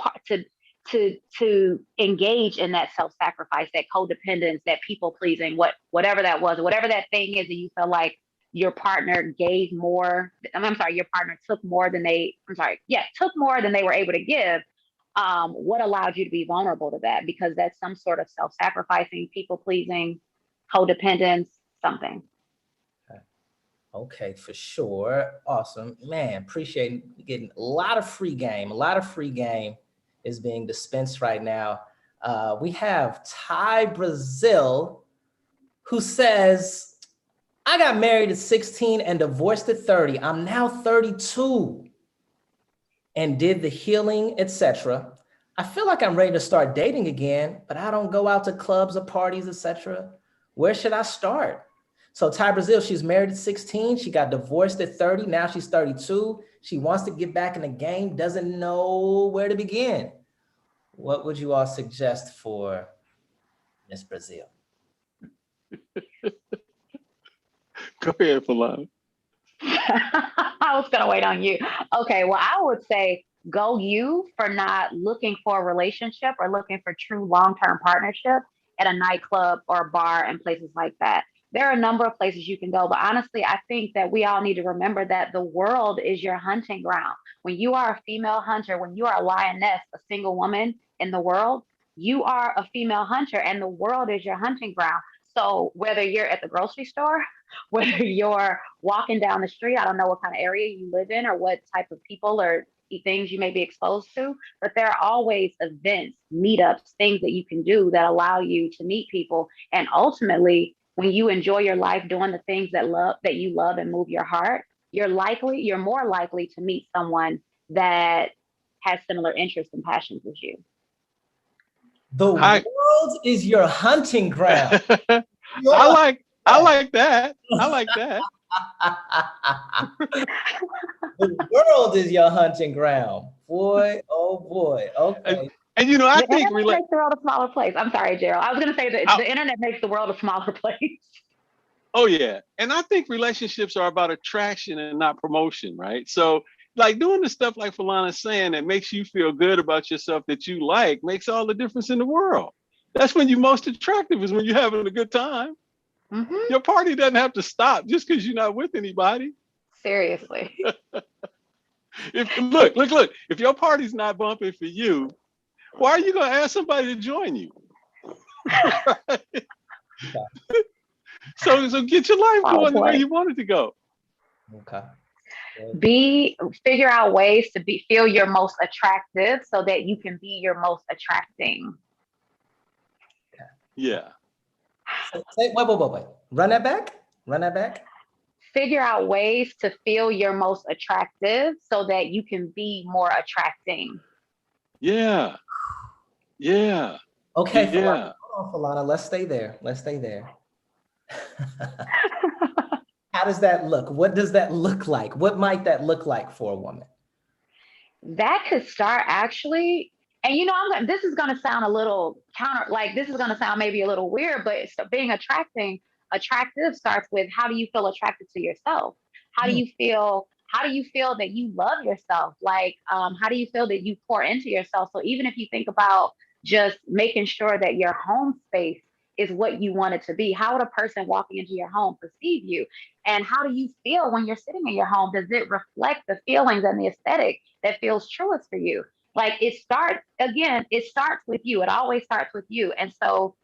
to engage in that self-sacrifice, that codependence, that people pleasing, whatever that was, whatever that thing is that you feel like your partner gave more. I'm sorry, your partner took more than took more than they were able to give. What allowed you to be vulnerable to that? Because that's some sort of self-sacrificing, people pleasing, codependence, something. Okay, for sure. Awesome. Man, appreciate getting a lot of free game. A lot of free game is being dispensed right now. We have Ty Brazil, who says, I got married at 16 and divorced at 30. I'm now 32 and did the healing, etc. I feel like I'm ready to start dating again, but I don't go out to clubs or parties, etc. Where should I start? So Ty Brazil, she's married at 16. She got divorced at 30. Now she's 32. She wants to get back in the game, doesn't know where to begin. What would you all suggest for Miss Brazil? Go ahead, Falana. I was going to wait on you. Okay, well, I would say go you for not looking for a relationship or looking for true long-term partnership at a nightclub or a bar and places like that. There are a number of places you can go, but honestly, I think that we all need to remember that the world is your hunting ground. When you are a female hunter, when you are a lioness, a single woman in the world, you are a female hunter and the world is your hunting ground. So whether you're at the grocery store, whether you're walking down the street, I don't know what kind of area you live in or what type of people or things you may be exposed to, but there are always events, meetups, things that you can do that allow you to meet people. And ultimately, when you enjoy your life doing the things that you love and move your heart, you're more likely to meet someone that has similar interests and passions as you. The world is your hunting ground. I like that. I like that. The world is your hunting ground. Boy, oh boy. Okay. And you know, I think the internet makes the world a smaller place. I'm sorry, Gerald. I was going to say that the internet makes the world a smaller place. Oh yeah, and I think relationships are about attraction and not promotion, right? So, like doing the stuff like Falana's saying that makes you feel good about yourself, that you like, makes all the difference in the world. That's when you're most attractive, is when you're having a good time. Mm-hmm. Your party doesn't have to stop just because you're not with anybody. Seriously. Look, if your party's not bumping for you, why are you going to ask somebody to join you? So get your life going the way you want it to go. Okay. Figure out ways to feel your most attractive so that you can be your most attracting. Okay. Yeah. Wait. Run that back. Figure out ways to feel your most attractive so that you can be more attracting. Yeah. Okay. Yeah. Hold on, Falana. Let's stay there. How does that look? What does that look like? What might that look like for a woman? That could start actually And this is gonna sound a little like this is gonna sound maybe a little weird, but being attractive starts with, how do you feel attracted to yourself? How do Hmm. you feel? How do you feel that you love yourself? Like, how do you feel that you pour into yourself? So even if you think about just making sure that your home space is what you want it to be, how would a person walking into your home perceive you? And how do you feel when you're sitting in your home? Does it reflect the feelings and the aesthetic that feels truest for you? Like, it starts with you. It always starts with you. And so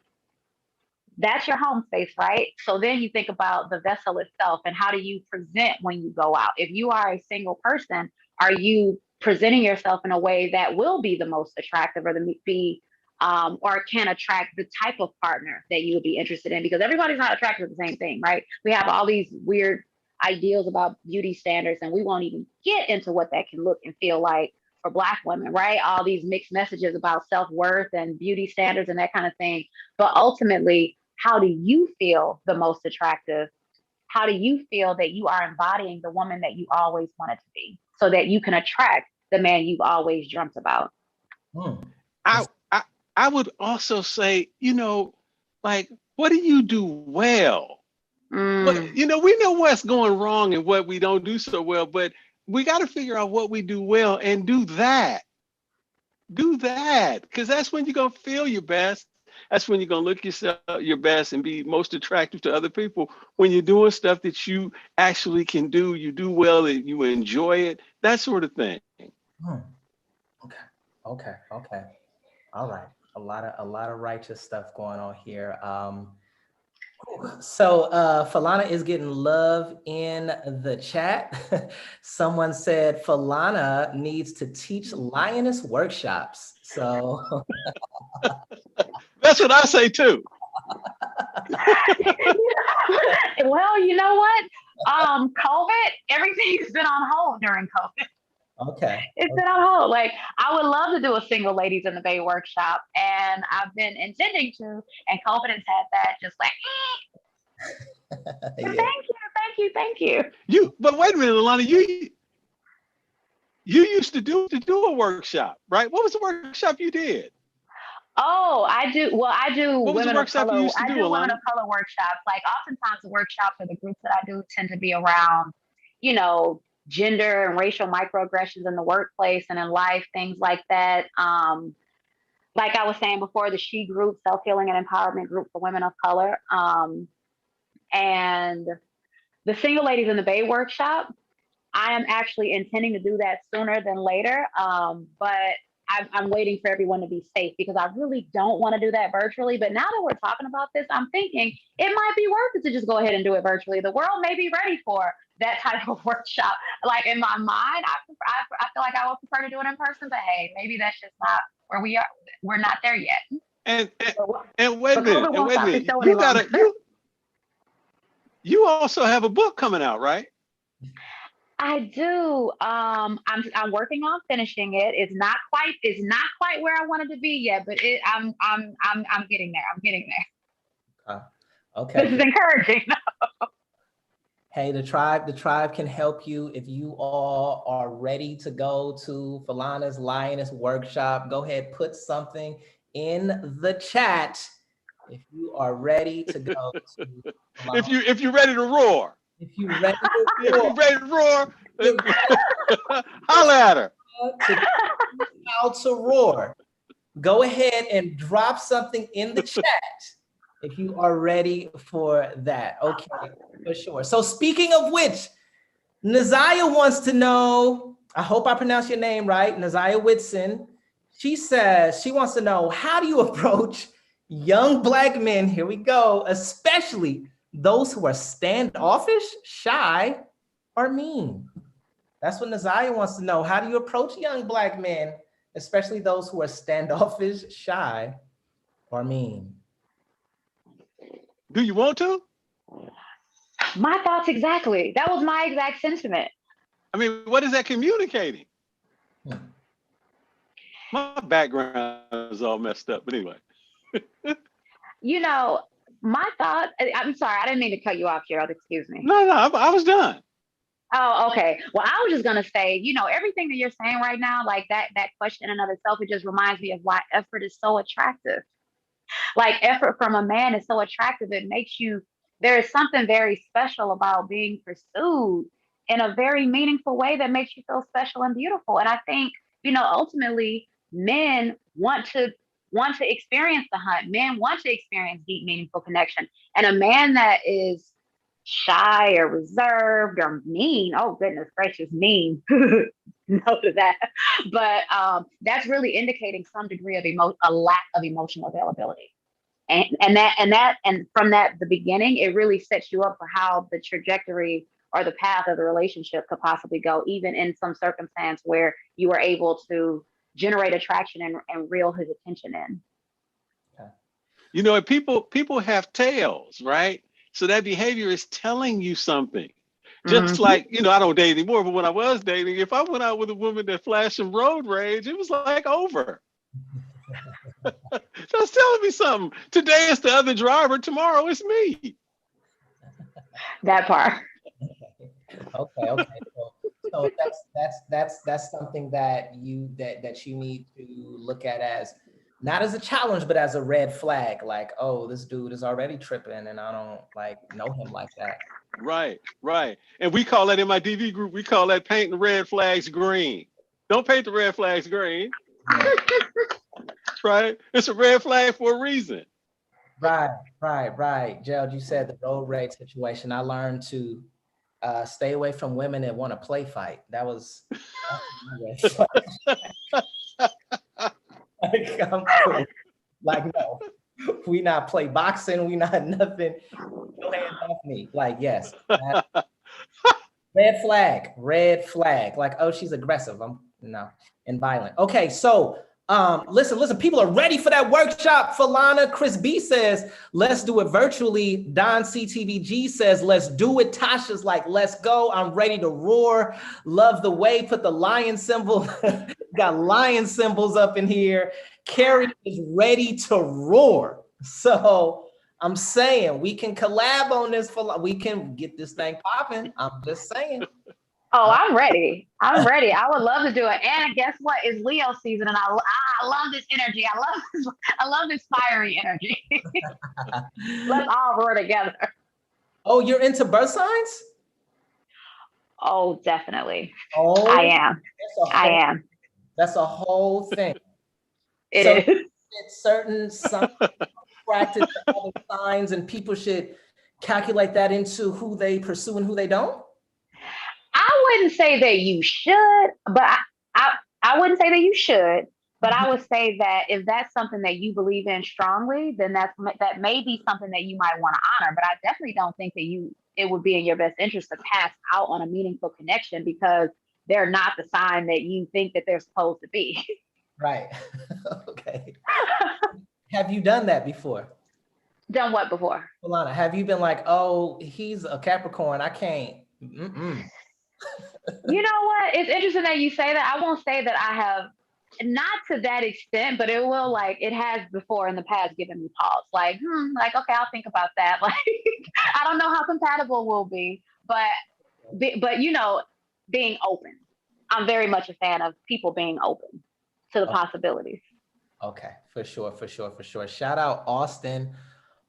that's your home space, right? So then you think about the vessel itself and how do you present when you go out? If you are a single person, are you presenting yourself in a way that will be the most attractive, or or can attract the type of partner that you would be interested in? Because everybody's not attracted to the same thing, right? We have all these weird ideals about beauty standards, and we won't even get into what that can look and feel like for Black women, right? All these mixed messages about self-worth and beauty standards and that kind of thing. But ultimately, how do you feel the most attractive? How do you feel that you are embodying the woman that you always wanted to be, so that you can attract the man you've always dreamt about? Hmm. I, I I would also say, like, what do you do well? What, Mm. we know what's going wrong and what we don't do so well, but we got to figure out what we do well and do that. Do that, because that's when you're gonna feel your best. That's when you're gonna look yourself your best and be most attractive to other people. When you're doing stuff that you actually can do, you do well, and you enjoy it, that sort of thing. Hmm. Okay. Okay. Okay. All right. A lot of righteous stuff going on here. So Falana is getting love in the chat. Someone said Falana needs to teach lioness workshops. So That's what I say too. Well, you know what? COVID, everything's been on hold during COVID. okay. It's been on hold. Like, I would love to do a single ladies in the Bay workshop, and I've been intending to, and COVID has had that just like, Yeah. thank you. But wait a minute, Alana, you used to do a workshop, right? What was the workshop you did? Oh, I do. Well, I do What was the women of workshop you color. used to I do, do women Alana? of color workshops. Like, oftentimes the workshops or the groups that I do tend to be around, you know, gender and racial microaggressions in the workplace and in life, things like that. Like I was saying before, the She Group, self healing and empowerment group for women of color, and the Single Ladies in the Bay workshop. I am actually intending to do that sooner than later. But I'm waiting for everyone to be safe, because I really don't want to do that virtually. But now that we're talking about this, I'm thinking it might be worth it to just go ahead and do it virtually. The world may be ready for that type of workshop. Like, in my mind, I feel like I would prefer to do it in person, but hey, maybe that's just not where we are. We're not there yet. And and, But, and wait a but minute, COVID and won't wait a stop the minute. show any You longer. gotta you also have a book coming out, right? I do. I'm working on finishing it. It's not quite where I wanted to be yet, but I'm getting there. I'm getting there. This is Okay. encouraging. Hey, the tribe can help you if you all are ready to go to Falana's Lioness workshop. Go ahead, put something in the chat if you are ready to go to If Falana. you're ready to roar, If you're ready to if roar, you're ready to roar, get holla at her. to how to roar. Go ahead and drop something in the chat if you are ready for that. Okay, for sure. So speaking of which, Naziah wants to know, I hope I pronounced your name right, Naziah Whitson. She says she wants to know, how do you approach young Black men, here we go, especially those who are standoffish, shy, or mean? That's what Naziah wants to know. How do you approach young Black men, especially those who are standoffish, shy, or mean? Do you want to? My thoughts exactly. That was my exact sentiment. I mean, what is that communicating? Hmm. My background is all messed up, but anyway. You know, my thought. I'm sorry. I didn't mean to cut you off, Gerald. Excuse me. No, I was done. Oh, okay. Well, I was just gonna say, everything that you're saying right now, like that question in and of itself, it just reminds me of why effort is so attractive. Like effort from a man is so attractive. It makes you, there is something very special about being pursued in a very meaningful way that makes you feel special and beautiful. And I think, ultimately men want to experience the hunt. Men want to experience deep, meaningful connection. And a man that is shy or reserved or mean, oh goodness gracious, mean. No to that. But that's really indicating some degree of a lack of emotional availability. And from that the beginning, it really sets you up for how the trajectory or the path of the relationship could possibly go, even in some circumstance where you were able to generate attraction and reel his attention in. And people have tails, right? So that behavior is telling you something. Just like, I don't date anymore, but when I was dating, if I went out with a woman that flashed some road rage, it was like over. That's telling me something. Today it's the other driver, tomorrow it's me. That part. Okay. So that's something that you need to look at as not as a challenge, but as a red flag. Like, oh, this dude is already tripping, and I don't know him like that. Right. And we call that in my DV group. We call that painting the red flags green. Don't paint the red flags green. Yeah. Right. It's a red flag for a reason. Right. Gerald, you said the road rage situation. I learned to stay away from women that want to play fight. That's I'm cool. No, we not play boxing. We not nothing. No hands off me. Yes. Red flag. Oh, she's aggressive. And violent. Okay, so listen, people are ready for that workshop. Falana, Chris B says, let's do it virtually. Don CTVG says, let's do it. Tasha's like, let's go. I'm ready to roar. Love the way. Put the lion symbol. Got lion symbols up in here. Carrie is ready to roar. So I'm saying we can collab on this. We can get this thing popping. I'm just saying. Oh, I'm ready. I would love to do it. And guess what? It's Leo season, and I love this energy. I love this fiery energy. Let's all roar together. Oh, you're into birth signs? Oh, definitely. Oh, I am. That's a whole thing. It is. It's certain signs, practice other signs, and people should calculate that into who they pursue and who they don't. I wouldn't say that you should, but I wouldn't say that you should, but I would say that if that's something that you believe in strongly, then that may be something that you might want to honor. But I definitely don't think that it would be in your best interest to pass out on a meaningful connection because they're not the sign that you think that they're supposed to be. Right. Okay. Have you done that before? Done what before? Alana, have you been like, oh, he's a Capricorn, I can't. You know what? It's interesting that you say that. I won't say that I have, not to that extent, but it has before in the past given me pause. Okay, I'll think about that. I don't know how compatible we'll be, but being open. I'm very much a fan of people being open to the possibilities. Okay, for sure. Shout out Austin.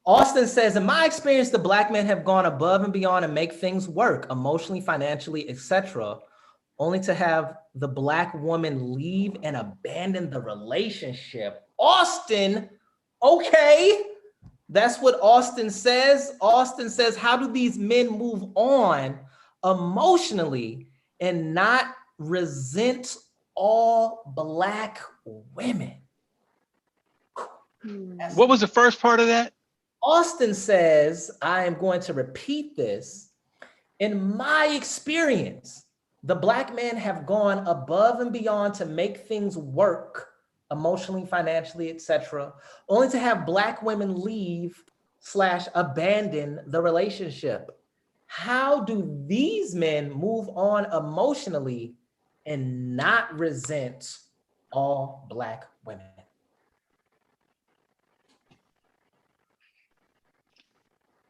Austin says, in my experience, the Black men have gone above and beyond and make things work emotionally, financially, etc., only to have the Black woman leave and abandon the relationship. Austin, okay. That's what Austin says. Austin says, how do these men move on emotionally and not resent all Black women? What was the first part of that? Austin says, I am going to repeat this. In my experience, the Black men have gone above and beyond to make things work emotionally, financially, etc., only to have Black women leave / abandon the relationship. How do these men move on emotionally and not resent all Black women?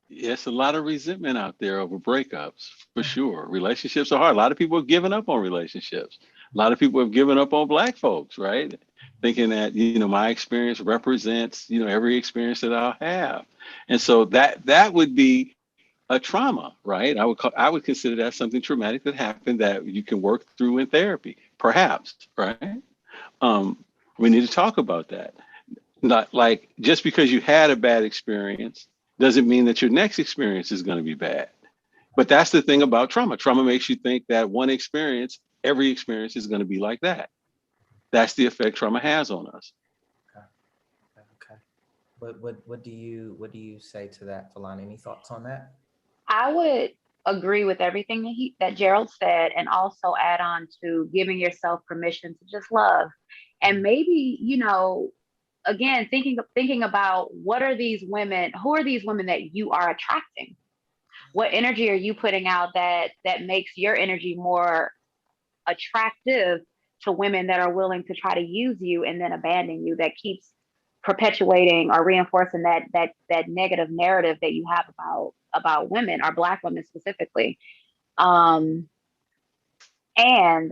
Yes, a lot of resentment out there over breakups, for sure. Relationships are hard. A lot of people have given up on relationships. A lot of people have given up on Black folks, right? Thinking that, my experience represents, every experience that I'll have. And so that would be a trauma, right? I would consider that something traumatic that happened that you can work through in therapy, perhaps, right? Um, we need to talk about that. Not like just because you had a bad experience doesn't mean that your next experience is going to be bad. But that's the thing about trauma. Trauma makes you think that one experience, every experience is going to be like that. That's the effect trauma has on us. Okay. Okay. What do you say to that, Falana? Any thoughts on that? I would agree with everything that Gerald said, and also add on to giving yourself permission to just love. And maybe, again, thinking about what are these women, who are these women that you are attracting? What energy are you putting out that makes your energy more attractive to women that are willing to try to use you and then abandon you, that keeps perpetuating or reinforcing that negative narrative that you have about women, or Black women specifically. um and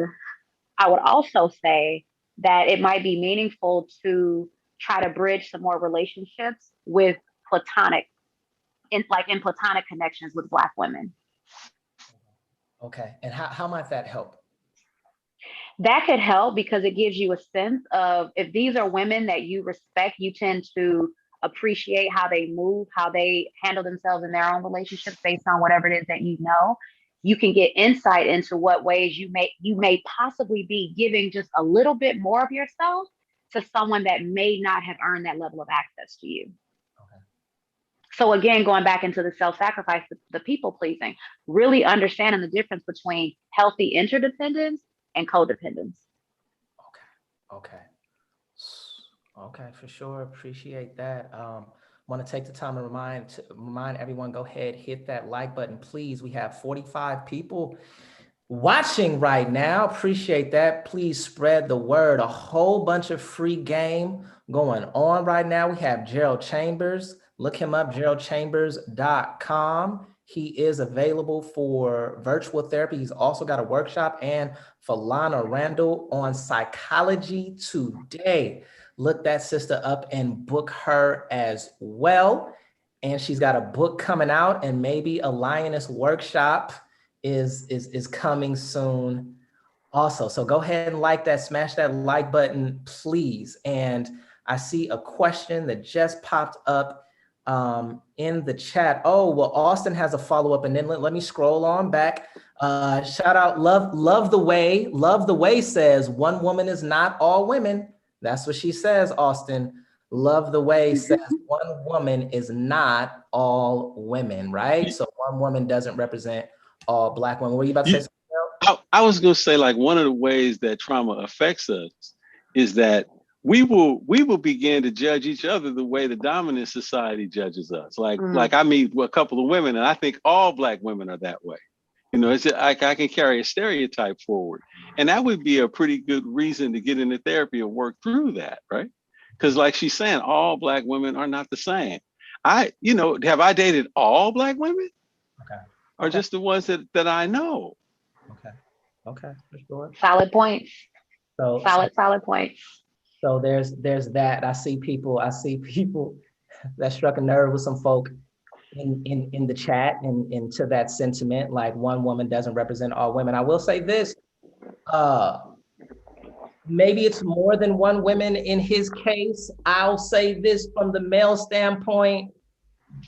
I would also say that it might be meaningful to try to bridge some more relationships with platonic, in platonic connections with Black women. Okay. And how might that help? That could help because it gives you a sense of, if these are women that you respect, you tend to appreciate how they move, how they handle themselves in their own relationships based on whatever it is that you know. You can get insight into what ways you may possibly be giving just a little bit more of yourself to someone that may not have earned that level of access to you. Okay. So again, going back into the self-sacrifice, the people pleasing, really understanding the difference between healthy interdependence and codependence. Okay. Okay. Okay, for sure. Appreciate that. Want to take the time and remind everyone, go ahead, hit that like button, please. We have 45 people watching right now. Appreciate that. Please spread the word. A whole bunch of free game going on right now. We have Gerald Chambers. Look him up, geraldchambers.com. He is available for virtual therapy. He's also got a workshop, and Falana Randall on Psychology Today. Look that sister up and book her as well. And she's got a book coming out, and maybe a Lioness workshop is coming soon also. So go ahead and like that, smash that like button, please. And I see a question that just popped up in the chat. Oh, well, Austin has a follow-up, and then let me scroll on back. Shout out, love the way says, one woman is not all women. That's what she says, Austin. Love the way says one woman is not all women, right? So one woman doesn't represent all Black women. What are you about to say? I was going to say, like, one of the ways that trauma affects us is that we will begin to judge each other the way the dominant society judges us. Like I meet a couple of women, and I think all Black women are that way. It's like I can carry a stereotype forward, and that would be a pretty good reason to get into therapy and work through that, right? Because, like she's saying, all Black women are not the same. Have I dated all Black women? Okay. Or just the ones that I know? Okay, for sure. Solid points. So solid points. So there's that. I see people that struck a nerve with some folk in the chat and into that sentiment, like one woman doesn't represent all women. I will say this, maybe it's more than one woman in his case. I'll say this from the male standpoint,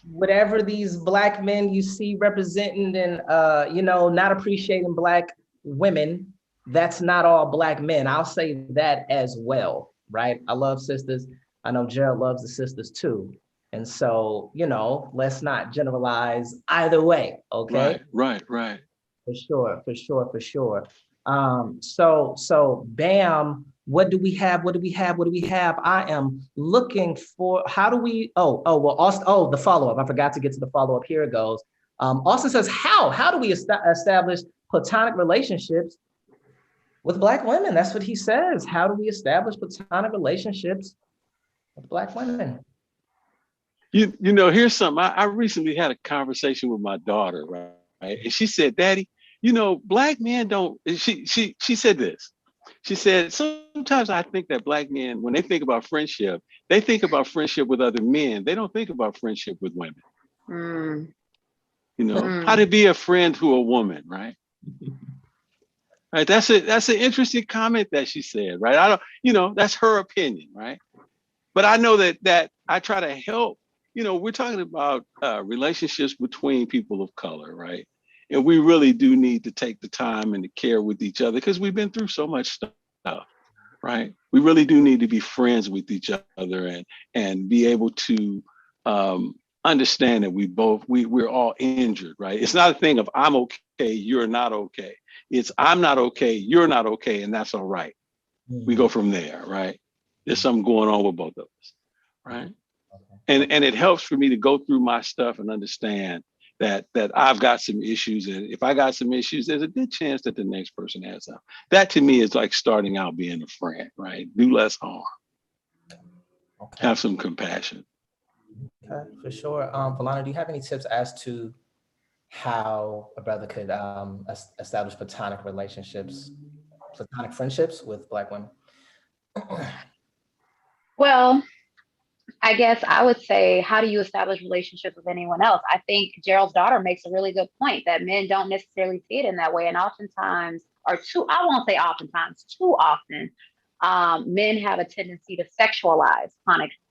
whatever these Black men you see representing and not appreciating Black women, that's not all Black men. I'll say that as well, right? I love sisters. I know Gerald loves the sisters too. And so, let's not generalize either way, okay? Right. For sure. So bam, what do we have? I am looking for, how do we, well, Austin, the follow-up. I forgot to get to the follow-up. Here it goes. Austin says, how do we establish platonic relationships with Black women? That's what he says. How do we establish platonic relationships with Black women? You know, here's something. I recently had a conversation with my daughter, right? And she said, Daddy, you know, black men don't, she said this. She said, sometimes I think that black men, when they think about friendship, they think about friendship with other men. They don't think about friendship with women. Mm, You know, how mm. to be a friend to a woman, right? Right. That's an interesting comment that she said, right? I don't, you know, that's her opinion, right? But I know that I try to help. You know, we're talking about relationships between people of color, right? And we really do need to take the time and the care with each other because we've been through so much stuff, right? We really do need to be friends with each other and be able to understand that we're all injured, right? It's not a thing of I'm okay, you're not okay. It's I'm not okay, you're not okay, and that's all right. We go from there, right? There's something going on with both of us, right? And it helps for me to go through my stuff and understand that I've got some issues, and if I got some issues, there's a good chance that the next person has some. That to me is like starting out being a friend, right? Do less harm, Okay. have some compassion. Okay, for sure. Valana, do you have any tips as to how a brother could establish platonic friendships with Black women? Well, I guess I would say, how do you establish relationships with anyone else? I think Gerald's daughter makes a really good point that men don't necessarily see it in that way. And oftentimes, I won't say oftentimes, too often, men have a tendency to sexualize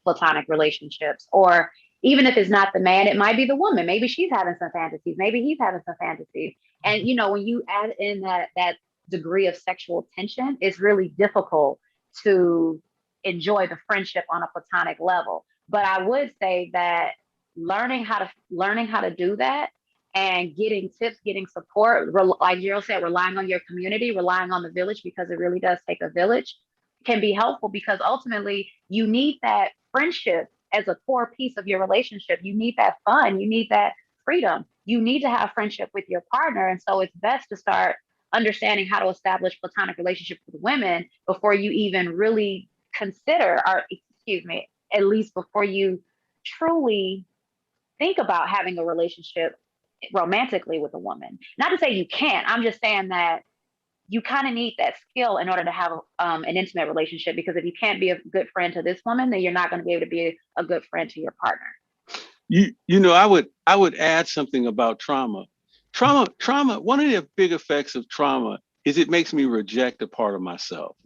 platonic relationships. Or even if it's not the man, it might be the woman. Maybe she's having some fantasies. Maybe he's having some fantasies. And, you know, when you add in that degree of sexual tension, it's really difficult to enjoy the friendship on a platonic level. But I would say that learning how to do that and getting tips, getting support, like Gerald said, relying on your community, relying on the village, because it really does take a village, can be helpful because ultimately you need that friendship as a core piece of your relationship. You need that fun, you need that freedom. You need to have friendship with your partner. And so it's best to start understanding how to establish platonic relationships with women before you even really consider, or excuse me, at least before you truly think about having a relationship romantically with a woman. Not to say you can't, I'm just saying that you kind of need that skill in order to have an intimate relationship, because if you can't be a good friend to this woman, then you're not going to be able to be a good friend to your partner. You know, I would add something about trauma. Trauma, one of the big effects of trauma is it makes me reject a part of myself.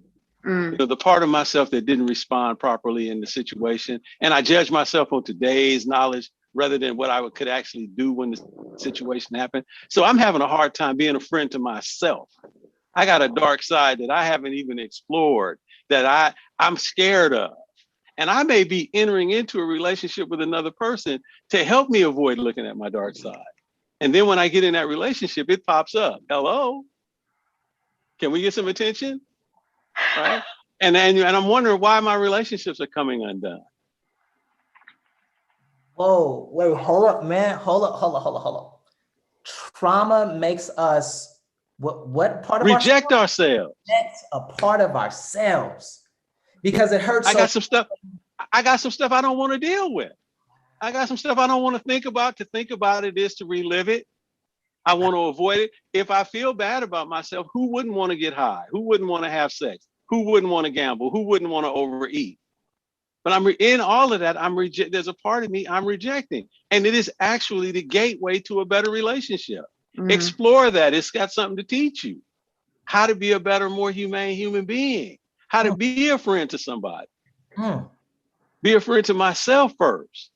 You know, the part of myself that didn't respond properly in the situation. And I judge myself on today's knowledge rather than what I could actually do when the situation happened. So I'm having a hard time being a friend to myself. I got a dark side that I haven't even explored, that I'm scared of. And I may be entering into a relationship with another person to help me avoid looking at my dark side. And then when I get in that relationship, it pops up. Hello, can we get some attention? Right? And I'm wondering why my relationships are coming undone. Whoa, wait, hold up, man. Hold up. Trauma makes us what part of reject ourselves? That's a part of ourselves because it hurts. I got some stuff I don't want to deal with. I got some stuff I don't want to think about. To think about it is to relive it. I want to avoid it. If I feel bad about myself, who wouldn't want to get high? Who wouldn't want to have sex? Who wouldn't want to gamble? Who wouldn't want to overeat? But in all of that, there's a part of me I'm rejecting. And it is actually the gateway to a better relationship. Explore that. It's got something to teach you. How to be a better, more humane human being. How to be a friend to somebody. Be a friend to myself first.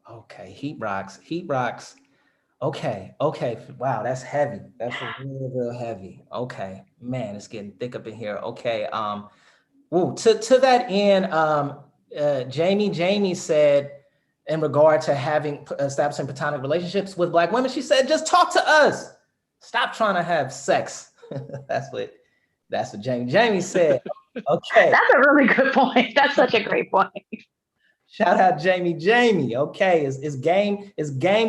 Okay, heat rocks. Okay. Wow, that's heavy. That's real heavy. Okay, man, it's getting thick up in here. Okay. To that end, Jamie said, in regard to establishing platonic relationships with Black women, she said, just talk to us. Stop trying to have sex. That's what Jamie said. Okay. That's a really good point. That's such a great point. Shout out Jamie. Okay, is game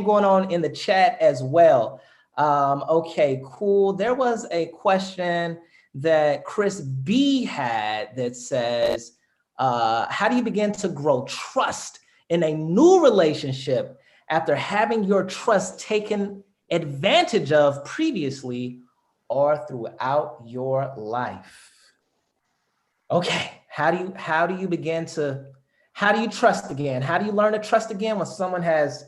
going on in the chat as well. Okay, cool. There was a question that Chris B had that says, How do you begin to grow trust in a new relationship after having your trust taken advantage of previously or throughout your life? Okay, how do you trust again? How do you learn to trust again when someone has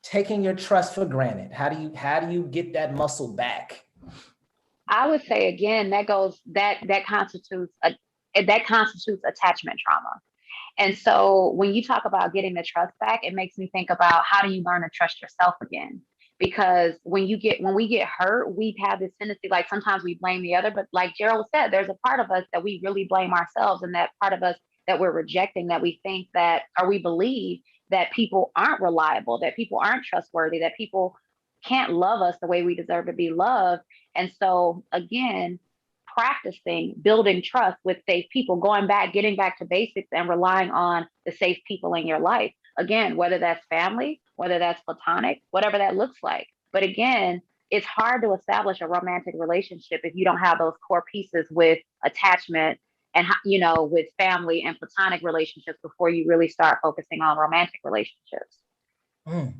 taken your trust for granted? How do you get that muscle back? I would say again, that constitutes attachment trauma. And so when you talk about getting the trust back, it makes me think about how do you learn to trust yourself again? Because when we get hurt, we have this tendency, like sometimes we blame the other, but like Gerald said, there's a part of us that we really blame ourselves, and that part of us that we're rejecting, that we think that, or we believe that people aren't reliable, that people aren't trustworthy, that people can't love us the way we deserve to be loved. And so again, practicing building trust with safe people, getting back to basics and relying on the safe people in your life. Again, whether that's family, whether that's platonic, whatever that looks like. But again, it's hard to establish a romantic relationship if you don't have those core pieces with attachment and, with family and platonic relationships before you really start focusing on romantic relationships. Mm.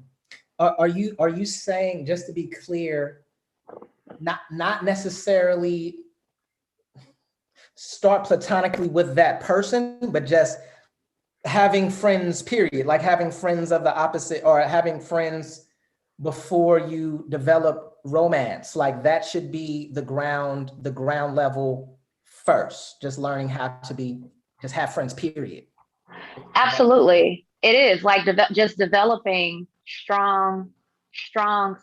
Are you saying, just to be clear, not necessarily start platonically with that person, but just having friends, period, like having friends of the opposite, or having friends before you develop romance, like that should be the ground level first, just learning how to just have friends, period. Absolutely. It is like just developing strong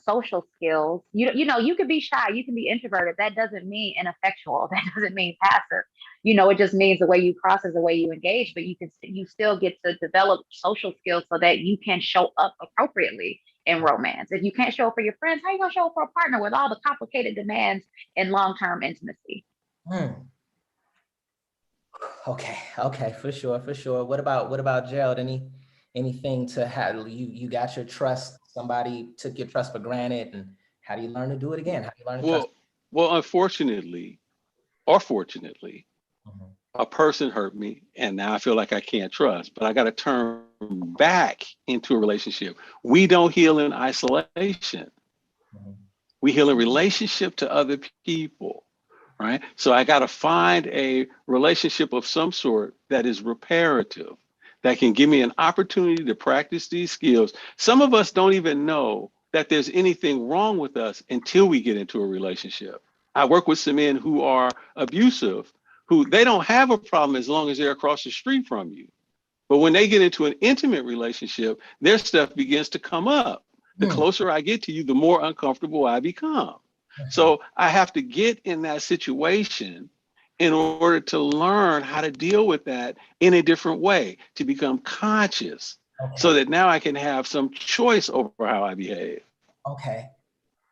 social skills. You could be shy, you can be introverted. That doesn't mean ineffectual. That doesn't mean passive. It just means the way you process, the way you engage, but you still get to develop social skills so that you can show up appropriately in romance. If you can't show up for your friends, how are you gonna show up for a partner with all the complicated demands in long-term intimacy? Okay, for sure. What about Gerald? Anything to have you got your trust? Somebody took your trust for granted, and how do you learn to do it again? How do you learn to trust? Well, unfortunately or fortunately, Mhm. a person hurt me, and now I feel like I can't trust, but I got to turn back into a relationship. We don't heal in isolation. Mhm. We heal in relationship to other people, right? So I got to find a relationship of some sort that is reparative, that can give me an opportunity to practice these skills. Some of us don't even know that there's anything wrong with us until we get into a relationship. I work with some men who are abusive, who they don't have a problem as long as they're across the street from you. But when they get into an intimate relationship, their stuff begins to come up. The closer I get to you, the more uncomfortable I become. So I have to get in that situation in order to learn how to deal with that in a different way, to become conscious, so that now I can have some choice over how I behave. Okay.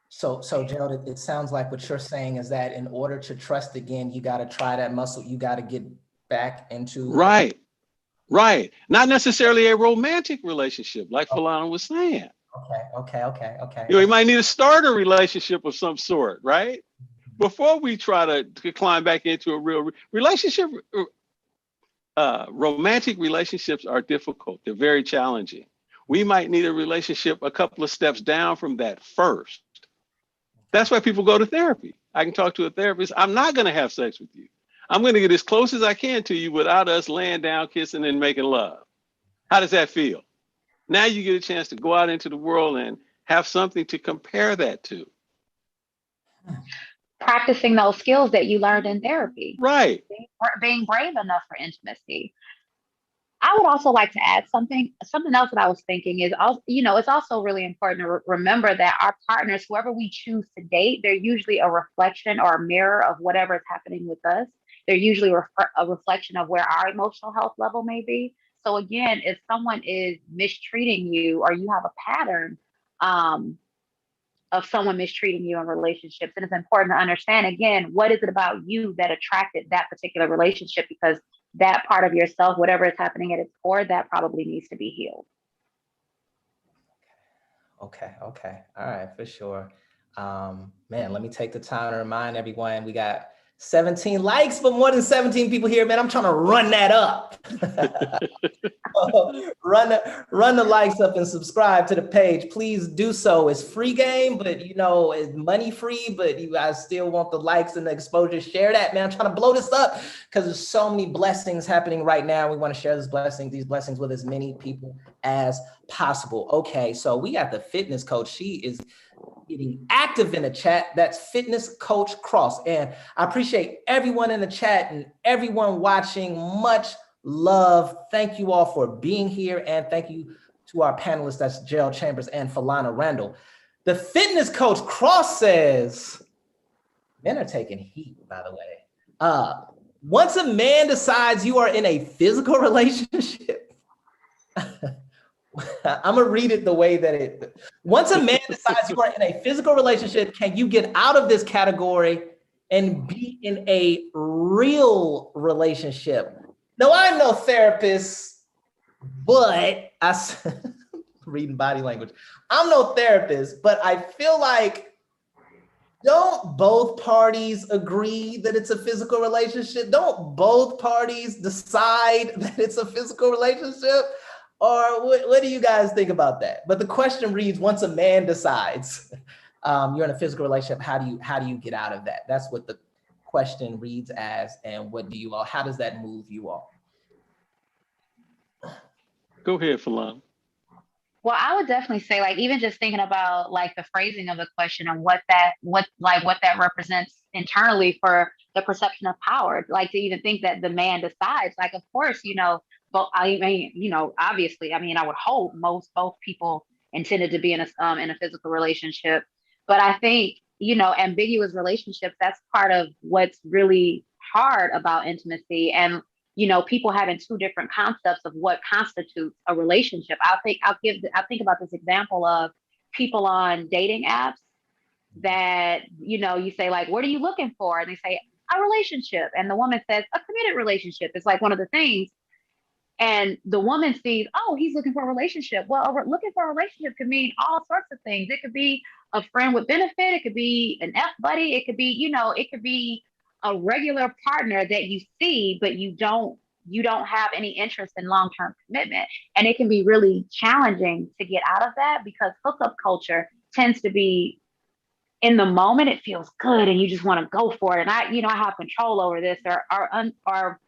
So Gerald, it sounds like what you're saying is that in order to trust again, you got to try that muscle. You got to get back into. Right. Not necessarily a romantic relationship, like Falana was saying. Okay. You might need to start a relationship of some sort, right? Before we try to climb back into a real relationship. Romantic relationships are difficult. They're very challenging. We might need a relationship a couple of steps down from that first. That's why people go to therapy. I can talk to a therapist. I'm not going to have sex with you. I'm going to get as close as I can to you without us laying down, kissing, and making love. How does that feel? Now you get a chance to go out into the world and have something to compare that to. Practicing those skills that you learned in therapy. Right. Being brave enough for intimacy. I would also like to add something else that I was thinking is also, it's also really important to remember that our partners, whoever we choose to date, they're usually a reflection or a mirror of whatever is happening with us. They're usually a reflection of where our emotional health level may be. So again, if someone is mistreating you or you have a pattern, of someone mistreating you in relationships. And it's important to understand, again, what is it about you that attracted that particular relationship? Because that part of yourself, whatever is happening at its core, that probably needs to be healed. Okay. All right, for sure. Man, let me take the time to remind everyone, we got 17 likes, but more than 17 people here, man. I'm trying to run that up. run the likes up and subscribe to the page. Please do so. It's free game, but you know, it's money free, but you guys still want the likes and the exposure. Share that, man. I'm trying to blow this up because there's so many blessings happening right now. We want to share these blessings with as many people as possible. Okay, so we got the fitness coach. She is getting active in the chat. That's Fitness Coach Cross. And I appreciate everyone in the chat and everyone watching. Much love. Thank you all for being here. And thank you to our panelists. That's Gerald Chambers and Falana Randall. The Fitness Coach Cross says, men are taking heat, by the way. Once a man decides you are in a physical relationship, I'm gonna read it the way that it. Once a man decides you are in a physical relationship, can you get out of this category and be in a real relationship? No, I'm no therapist, but reading body language. I'm no therapist, but I feel like, don't both parties agree that it's a physical relationship? Don't both parties decide that it's a physical relationship? Or what do you guys think about that? But the question reads, once a man decides you're in a physical relationship, how do you get out of that? That's what the question reads as, and how does that move you all? Go ahead, Falana. Well, I would definitely say, like, even just thinking about like the phrasing of the question and what that represents internally for the perception of power, like to even think that the man decides, like, of course, you know, but I mean, you know, obviously, I mean, I would hope both people intended to be in a physical relationship, but I think, you know, ambiguous relationships, that's part of what's really hard about intimacy. And you know, people having two different concepts of what constitutes a relationship. I think about this example of people on dating apps that, you know, you say like, what are you looking for? And they say a relationship. And the woman says a committed relationship. It's like one of the things. And the woman sees, oh, he's looking for a relationship. Well, looking for a relationship could mean all sorts of things. It could be a friend with benefit. It could be an F buddy. It could be, you know, it could be a regular partner that you see, but you don't have any interest in long-term commitment. And it can be really challenging to get out of that because hookup culture tends to be, in the moment, it feels good and you just want to go for it. And I have control over this, or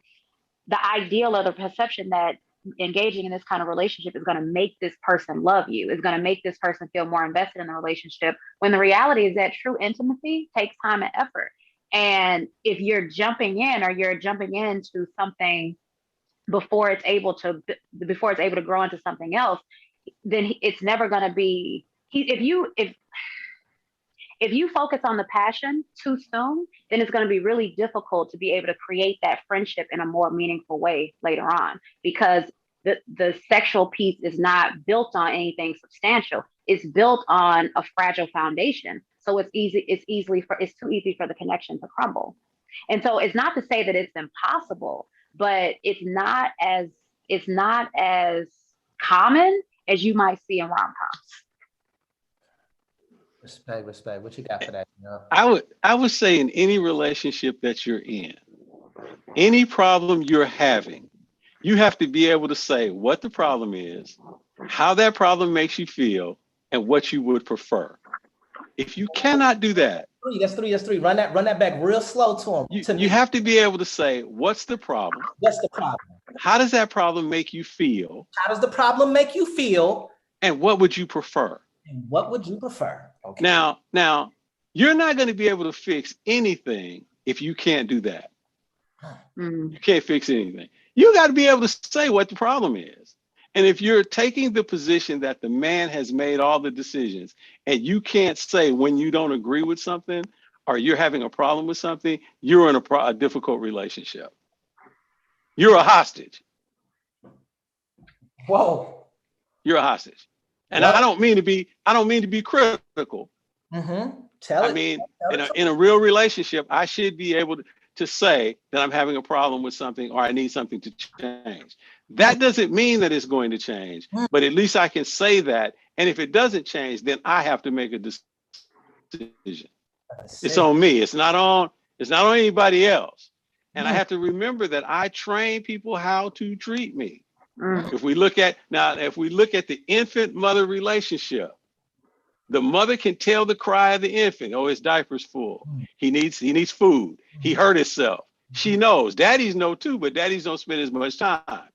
the ideal or the perception that engaging in this kind of relationship is going to make this person love you, is going to make this person feel more invested in the relationship, when the reality is that true intimacy takes time and effort. And if you're jumping into something before it's able to grow into something else, then it's never going to be. If you focus on the passion too soon, then it's going to be really difficult to be able to create that friendship in a more meaningful way later on, because the sexual piece is not built on anything substantial. It's built on a fragile foundation. So it's too easy for the connection to crumble. And so it's not to say that it's impossible, but it's not as common as you might see in rom-coms. Respect. What you got for that? You know? I would say in any relationship that you're in, any problem you're having, you have to be able to say what the problem is, how that problem makes you feel, and what you would prefer. If you cannot do that, that's three. Run that back real slow to him. You have to be able to say, what's the problem? What's the problem? How does that problem make you feel? How does the problem make you feel? And what would you prefer? And what would you prefer? Okay. Now, you're not going to be able to fix anything if you can't do that. You can't fix anything. You got to be able to say what the problem is. And if you're taking the position that the man has made all the decisions and you can't say when you don't agree with something or you're having a problem with something, you're in a difficult relationship. You're a hostage. Whoa. You're a hostage. And I don't mean to be critical. Mm-hmm. In a real relationship, I should be able to say that I'm having a problem with something or I need something to change. That doesn't mean that it's going to change, but at least I can say that. And if it doesn't change, then I have to make a decision. It's on me. It's not on It's not on anybody else. And I have to remember that I train people how to treat me. If we look at the infant mother relationship, the mother can tell the cry of the infant, oh, his diaper's full. He needs food. He hurt himself. She knows. Daddies know too, but daddies don't spend as much time.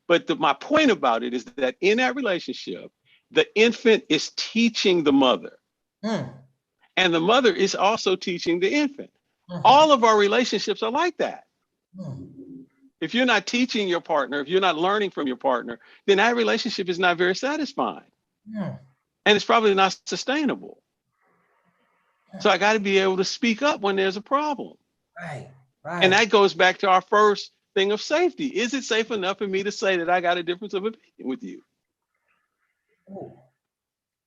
But my point about it is that in that relationship, the infant is teaching the mother. And the mother is also teaching the infant. All of our relationships are like that. If you're not teaching your partner, if you're not learning from your partner, then that relationship is not very satisfying. And it's probably not sustainable. So I got to be able to speak up when there's a problem. Right. And that goes back to our first thing of safety. Is it safe enough for me to say that I got a difference of opinion with you? Ooh.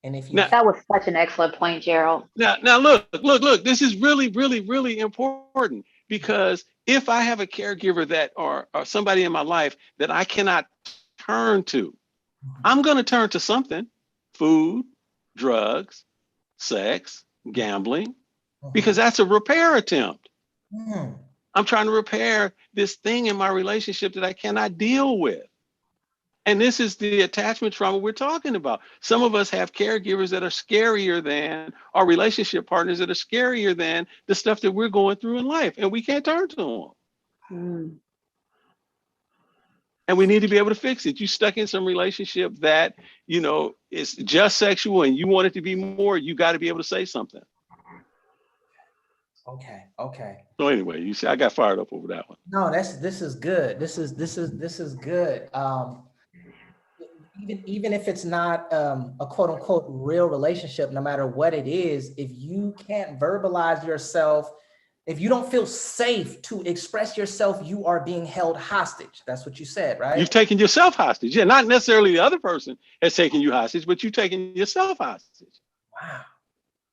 And if you that was such an excellent point, Gerald. Now look, this is really, really, really important, because if I have a caregiver that or somebody in my life that I cannot turn to, I'm going to turn to something: food, drugs, sex, gambling, because that's a repair attempt. I'm trying to repair this thing in my relationship that I cannot deal with. And this is the attachment trauma we're talking about. Some of us have caregivers that are scarier than our relationship partners, that are scarier than the stuff that we're going through in life, and we can't turn to them. And we need to be able to fix it. You stuck in some relationship that, is just sexual and you want it to be more, you got to be able to say something. Okay. So anyway, you see, I got fired up over that one. No, this is good. This is good. Even if it's not a quote unquote real relationship, no matter what it is, if you can't verbalize yourself, if you don't feel safe to express yourself, you are being held hostage. That's what you said, right? You've taken yourself hostage. Yeah, not necessarily the other person has taken you hostage, but you've taken yourself hostage. Wow.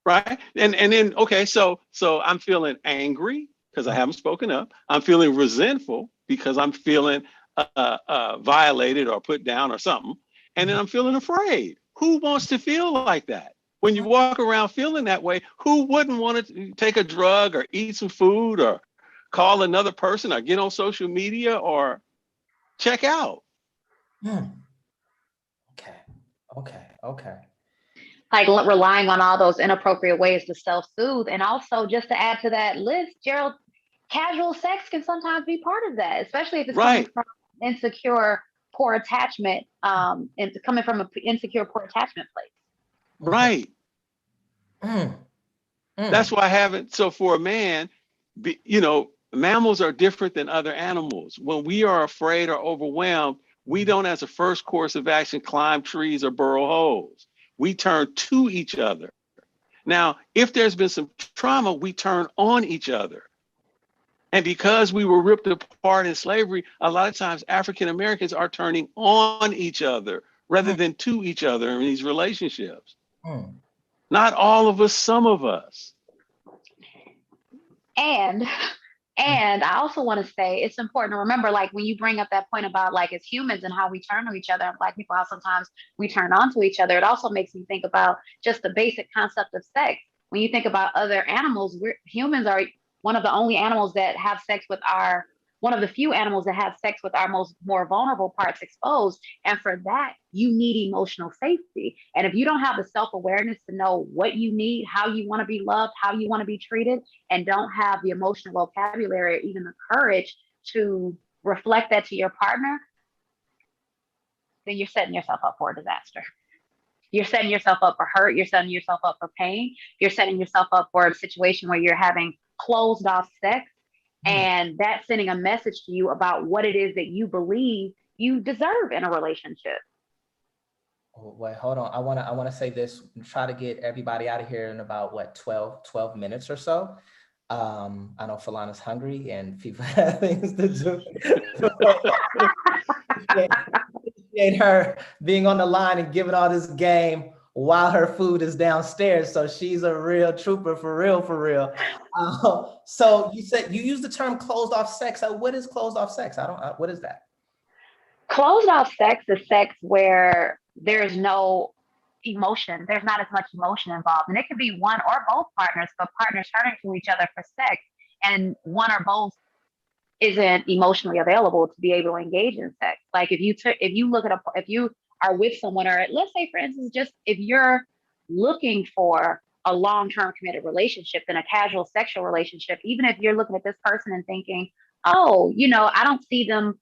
Right. And then, okay, so I'm feeling angry because I haven't spoken up. I'm feeling resentful because I'm feeling violated or put down or something. And then I'm feeling afraid. Who wants to feel like that? When you walk around feeling that way, who wouldn't want to take a drug or eat some food or call another person or get on social media or check out? Okay. Like relying on all those inappropriate ways to self-soothe. And also, just to add to that list, Gerald, casual sex can sometimes be part of that, especially if it's coming from insecure, poor attachment, and coming from an insecure, poor attachment place. Right. That's why so for a man, mammals are different than other animals. When we are afraid or overwhelmed, we don't, as a first course of action, climb trees or burrow holes. We turn to each other. Now, if there's been some trauma, we turn on each other. And because we were ripped apart in slavery, a lot of times African Americans are turning on each other rather than to each other in these relationships. Not all of us, some of us. And I also want to say it's important to remember, like when you bring up that point about like as humans and how we turn to each other, and Black people, how sometimes we turn on to each other, it also makes me think about just the basic concept of sex. When you think about other animals, humans are one of the only animals that have sex with one of the few animals that have sex with our more vulnerable parts exposed. And for that, you need emotional safety. And if you don't have the self-awareness to know what you need, how you want to be loved, how you want to be treated, and don't have the emotional vocabulary or even the courage to reflect that to your partner, then you're setting yourself up for a disaster. You're setting yourself up for hurt. You're setting yourself up for pain. You're setting yourself up for a situation where you're having closed off sex. And that's sending a message to you about what it is that you believe you deserve in a relationship. Wait, hold on. I want to say this and try to get everybody out of here in about 12 minutes or so. I know Falana's hungry and people have things to do. Appreciate her being on the line and giving all this game while her food is downstairs. So she's a real trooper, for real. So you said you used the term closed off sex. What is closed off sex? What is that? Closed off sex is sex where there's no emotion. There's not as much emotion involved. And it could be one or both partners, but partners turning to each other for sex. and one or both isn't emotionally available to be able to engage in sex. Like if you look at if you are with someone, or let's say for instance, just if you're looking for a long-term committed relationship than a casual sexual relationship, even if you're looking at this person and thinking, oh, I don't see them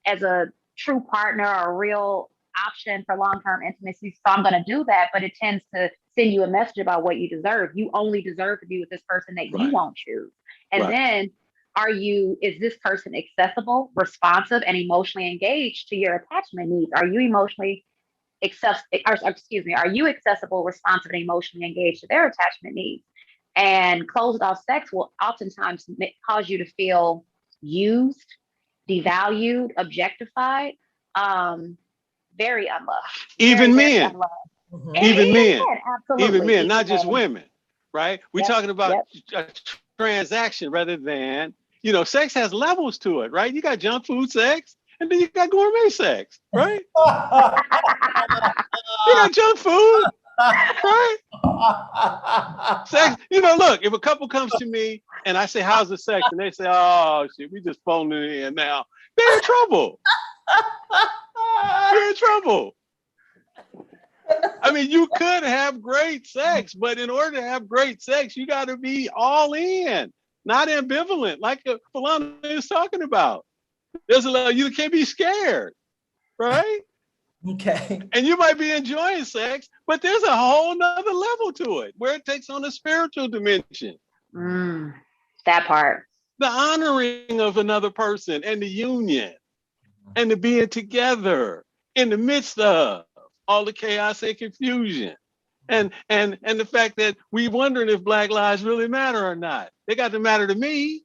as a true partner or a real option for long-term intimacy, so I'm going to do that, but it tends to send you a message about what you deserve. You only deserve to be with this person that you won't choose. And then is this person accessible, responsive, and emotionally engaged to your attachment needs? Are you emotionally are you accessible, responsive, and emotionally engaged to their attachment needs? And closed off sex will oftentimes cause you to feel used, devalued, objectified, very unloved. Even very men. unloved. Mhm. Even men. Absolutely. Even men, not just men. women, right? We're talking about a transaction rather than, sex has levels to it, right? You got junk food sex, and then you got gourmet sex, right? You got junk food, right? Sex, look, if a couple comes to me and I say, how's the sex? And they say, oh, shit, we just phoning it in now. They're in trouble. You're in trouble. I mean, you could have great sex, but in order to have great sex, you got to be all in, not ambivalent, like Philana is talking about. You can't be scared, right? Okay. And you might be enjoying sex, but there's a whole nother level to it where it takes on a spiritual dimension. That part. The honoring of another person and the union and the being together in the midst of all the chaos and confusion. And the fact that we wondering if Black lives really matter or not. They got to matter to me.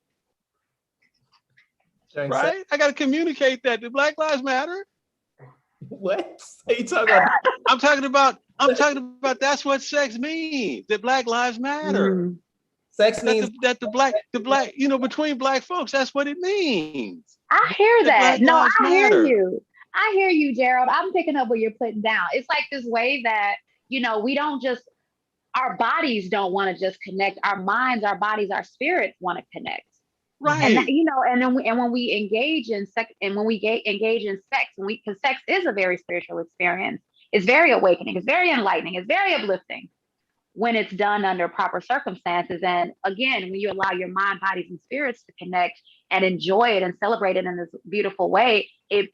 Right? I got to communicate that the Black lives matter. What are you talking about? I'm talking about that's what sex means, that Black lives matter. Sex means that the black, between Black folks, that's what it means. I hear that. No, I matter. hear you, Gerald. I'm picking up what you're putting down. It's like this way that, we don't just, our bodies don't want to just connect. Our minds, our bodies, our spirits want to connect. Right. And and when we engage in sex, and when we engage in sex, because sex is a very spiritual experience. It's very awakening. It's very enlightening. It's very uplifting when it's done under proper circumstances. And again, when you allow your mind, bodies, and spirits to connect and enjoy it and celebrate it in this beautiful way, it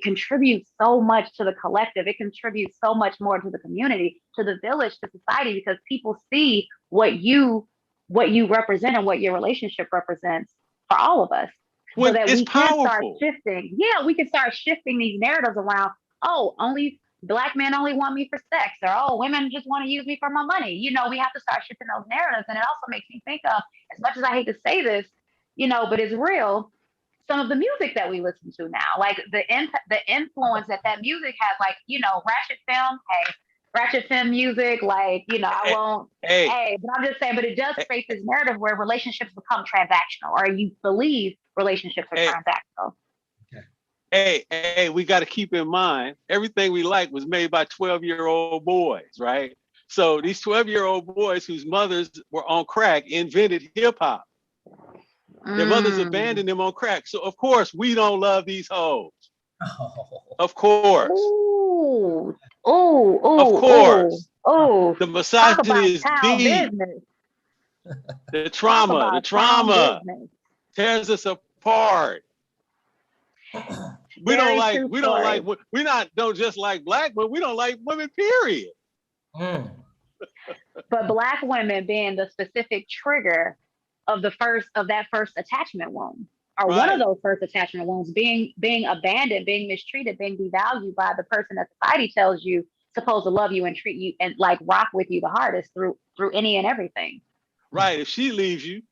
contributes so much to the collective. It contributes so much more to the community, to the village, to society, because people see what you represent and what your relationship represents for all of us. So that we can start shifting. Yeah, we can start shifting these narratives around, oh, only Black men only want me for sex, or oh, women just want to use me for my money. We have to start shifting those narratives. And it also makes me think of, as much as I hate to say this, but it's real, some of the music that we listen to now, like the influence that music has, like, ratchet film music, like, I won't, but I'm just saying, but it does create this narrative where relationships become transactional, or you believe relationships are transactional. Hey, we got to keep in mind, everything we like was made by 12-year-old boys, right? So these 12-year-old boys whose mothers were on crack invented hip hop. Their mothers abandoned them on crack. So of course we don't love these hoes. Of course. Of course. The misogyny is deep. The trauma tears us apart. We don't just like Black, but we don't like women, period. But Black women being the specific trigger of that first attachment wound, or one of those first attachment wounds, being abandoned, being mistreated, being devalued by the person that society tells you supposed to love you and treat you and like rock with you the hardest through any and everything. Right. If she leaves you,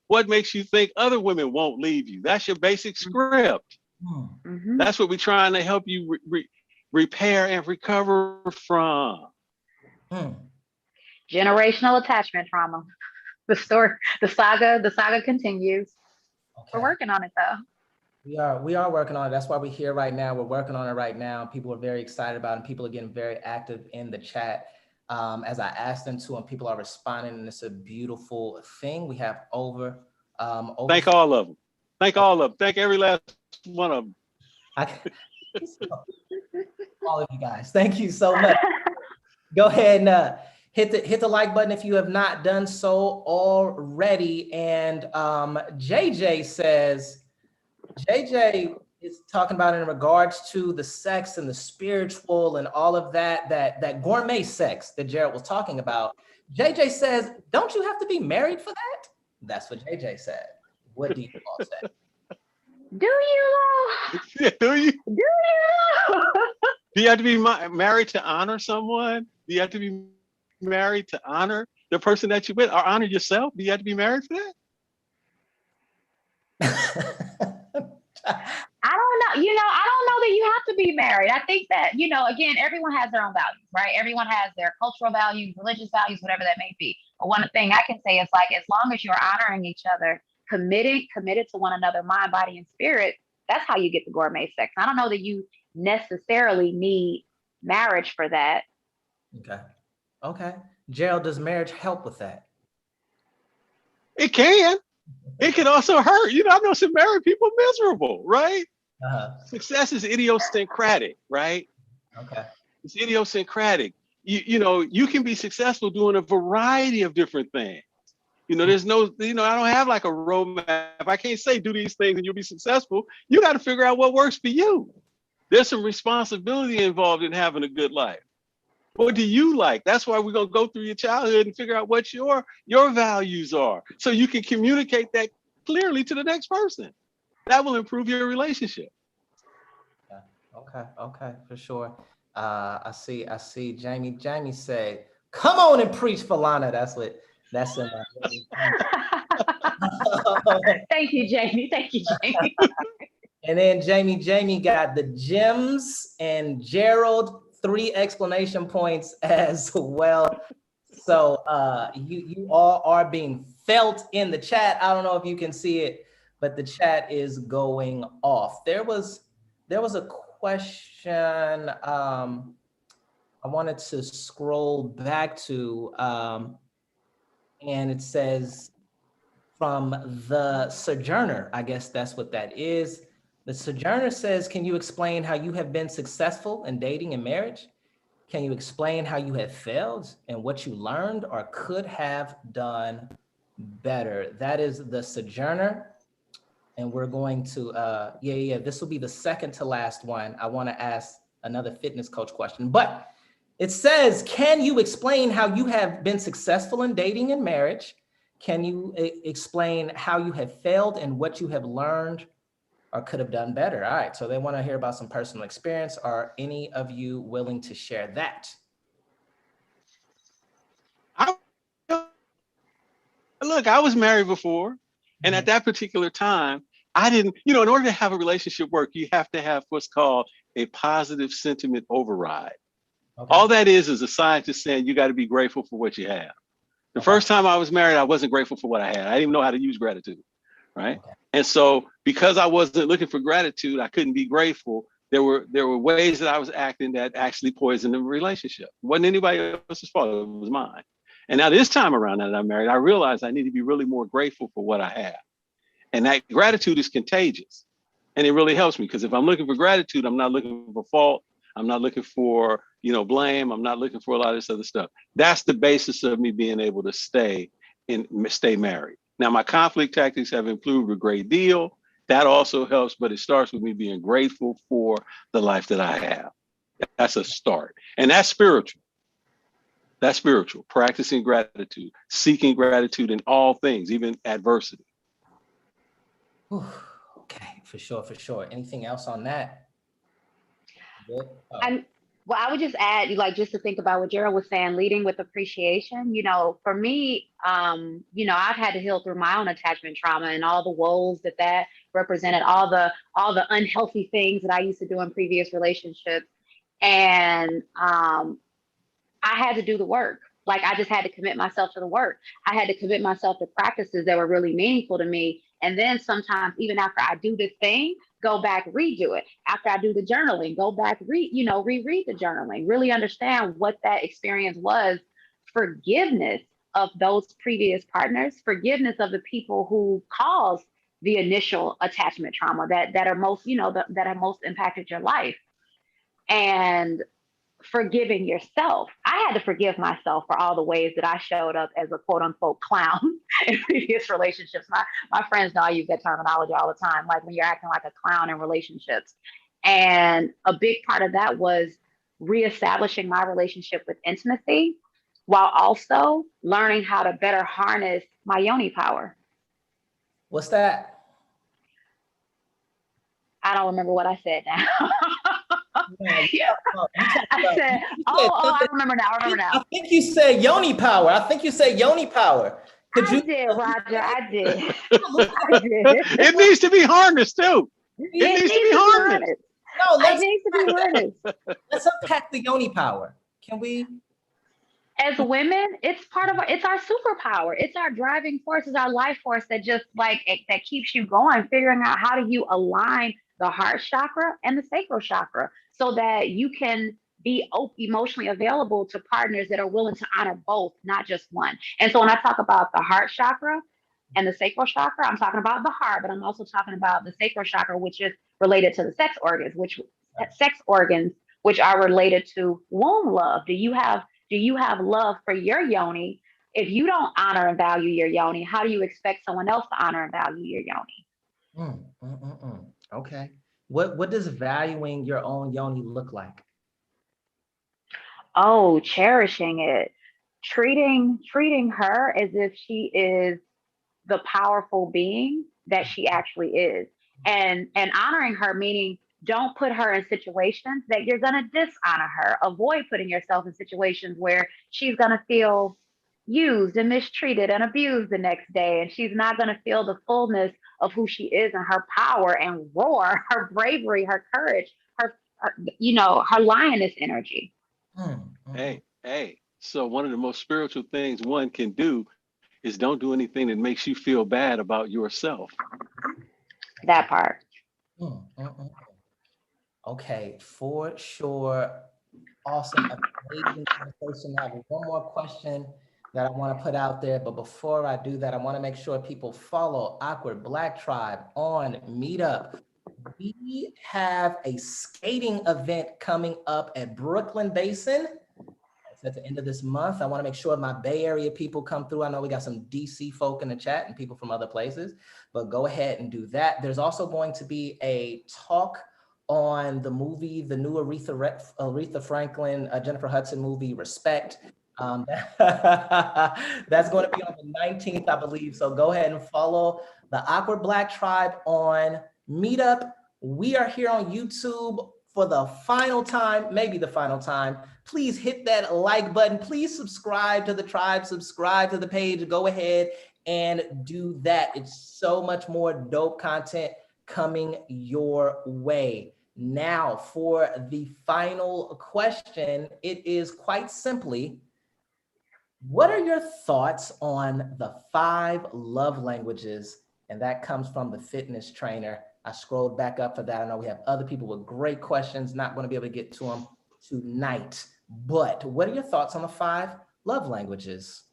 what makes you think other women won't leave you? That's your basic script. Mm-hmm. That's what we're trying to help you repair and recover from. Generational attachment trauma. The saga continues. Okay. We're working on it though. We are working on it. That's why we're here right now. We're working on it right now. People are very excited about it, and people are getting very active in the chat. as I asked them to, and people are responding, and it's a beautiful thing. We have over Thank all of them. Thank all of them. Thank every last one of them. All of you guys, thank you so much. Go ahead and hit the like button if you have not done so already. And JJ is talking about in regards to the sex and the spiritual and all of that gourmet sex that Jared was talking about. JJ says, don't you have to be married for that? That's what JJ said. What do you all say? Do you? Yeah, do you? Do you? Do you have to be married to honor someone? Do you have to be married to honor the person that you're with, or honor yourself? Do you have to be married for that? I don't know. I don't know that you have to be married. I think that, again, everyone has their own values, right? Everyone has their cultural values, religious values, whatever that may be. But one thing I can say is, like, as long as you're honoring each other, committed to one another, mind, body, and spirit, that's how you get the gourmet sex. I don't know that you necessarily need marriage for that. Okay. Gerald, does marriage help with that? It can. It can also hurt. I know some married people miserable, right? Success is idiosyncratic, right? Okay. It's idiosyncratic. You can be successful doing a variety of different things. There's no, I don't have like a roadmap. I can't say do these things and you'll be successful. You got to figure out what works for you. There's some responsibility involved in having a good life. What do you like? That's why we're going to go through your childhood and figure out what your values are, so you can communicate that clearly to the next person. That will improve your relationship. Yeah. Okay, for sure. I see Jamie say, come on and preach for Lana. That's in Thank you, Jamie. And then Jamie got the gems, and Gerald 3 exclamation points as well. So you all are being felt in the chat. I don't know if you can see it, but the chat is going off. There was a question I wanted to scroll back to, and it says from the Sojourner. I guess that's what that is. The Sojourner says, can you explain how you have been successful in dating and marriage? Can you explain how you have failed and what you learned or could have done better? That is the Sojourner. And we're going to, this will be the second to last one. I want to ask another fitness coach question, but it says, can you explain how you have been successful in dating and marriage? Can you explain how you have failed and what you have learned or could have done better? All right, so they want to hear about some personal experience. Are any of you willing to share that? Look, I was married before, and at that particular time, I didn't, in order to have a relationship work, you have to have what's called a positive sentiment override. Okay. All that is a scientist saying you got to be grateful for what you have. The first time I was married, I wasn't grateful for what I had. I didn't even know how to use gratitude, right? Okay. And so because I wasn't looking for gratitude, I couldn't be grateful. There were ways that I was acting that actually poisoned the relationship. It wasn't anybody else's fault, it was mine. And now this time around that I'm married, I realized I need to be really more grateful for what I have. And that gratitude is contagious. And it really helps me, because if I'm looking for gratitude, I'm not looking for fault. I'm not looking for, blame. I'm not looking for a lot of this other stuff. That's the basis of me being able to stay married. Now, my conflict tactics have improved a great deal. That also helps, but it starts with me being grateful for the life that I have. That's a start. And that's spiritual. That's spiritual. Practicing gratitude, seeking gratitude in all things, even adversity. Okay, for sure. Anything else on that? Well, I would just add, just to think about what Gerald was saying, leading with appreciation. For me, I've had to heal through my own attachment trauma and all the woes that represented, all the unhealthy things that I used to do in previous relationships. And I had to do the work. I just had to commit myself to the work. I had to commit myself to practices that were really meaningful to me. And then sometimes even after I do the thing, go back, redo it. After I do the journaling, go back, reread the journaling, really understand what that experience was. Forgiveness of those previous partners, forgiveness of the people who caused the initial attachment trauma that are most, that have most impacted your life. And forgiving yourself. I had to forgive myself for all the ways that I showed up as a quote unquote clown in previous relationships. My friends know I use that terminology all the time, like when you're acting like a clown in relationships. And a big part of that was reestablishing my relationship with intimacy while also learning how to better harness my yoni power. What's that? I don't remember what I said now. Yeah. I said, I remember now. I think you said yoni power. Could you? I did, Roger. I did. I did. It needs to be harnessed too. It needs to be harnessed. No, it needs to be harnessed. Let's unpack the yoni power. Can we? As women, it's our superpower. It's our driving force. It's our life force that just that keeps you going, figuring out how do you align the heart chakra and the sacral chakra so that you can be emotionally available to partners that are willing to honor both, not just one. And so when I talk about the heart chakra and the sacral chakra, I'm talking about the heart, but I'm also talking about the sacral chakra, which is related to the sex organs, which are related to womb love. Do you have love for your yoni? If you don't honor and value your yoni, how do you expect someone else to honor and value your yoni? Okay. What does valuing your own yoni look like? Oh, cherishing it, treating her as if she is the powerful being that she actually is, and honoring her, meaning don't put her in situations that you're going to dishonor her. Avoid putting yourself in situations where she's going to feel used and mistreated and abused the next day, and she's not going to feel the fullness of who she is and her power and roar, her bravery, her courage, her lioness energy. Hey. So one of the most spiritual things one can do is don't do anything that makes you feel bad about yourself. That part. Okay, for sure. Awesome, amazing conversation. I have one more question that I want to put out there, but before I do that, I want to make sure people follow Awkward Black Tribe on Meetup. We have a skating event coming up at Brooklyn Basin. It's at the end of this month. I want to make sure my Bay Area people come through. I know we got some DC folk in the chat and people from other places, but go ahead and do that. There's also going to be a talk on the movie, the new Aretha Franklin, Jennifer Hudson movie, Respect. That's going to be on the 19th, I believe. So go ahead and follow the Awkward Black Tribe on Meetup. We are here on YouTube for the final time, maybe the final time. Please hit that like button. Please subscribe to the tribe, subscribe to the page. Go ahead and do that. It's so much more dope content coming your way. Now, for the final question, it is quite simply, what are your thoughts on the 5 love languages? And that comes from the fitness trainer. I scrolled back up for that. I know we have other people with great questions, not going to be able to get to them tonight. But what are your thoughts on the 5 love languages?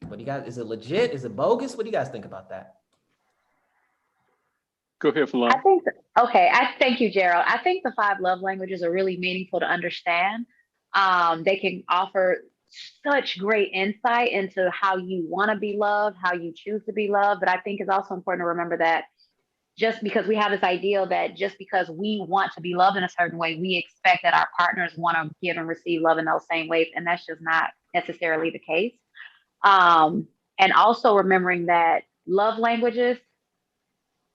What do you guys, is it legit? Is it bogus? What do you guys think about that? Go ahead, Falana. I thank you, Gerald. I think the 5 love languages are really meaningful to understand. They can offer such great insight into how you want to be loved, how you choose to be loved. But I think it's also important to remember that just because we have this ideal that just because we want to be loved in a certain way, we expect that our partners want to give and receive love in those same ways. And that's just not necessarily the case. And also remembering that love languages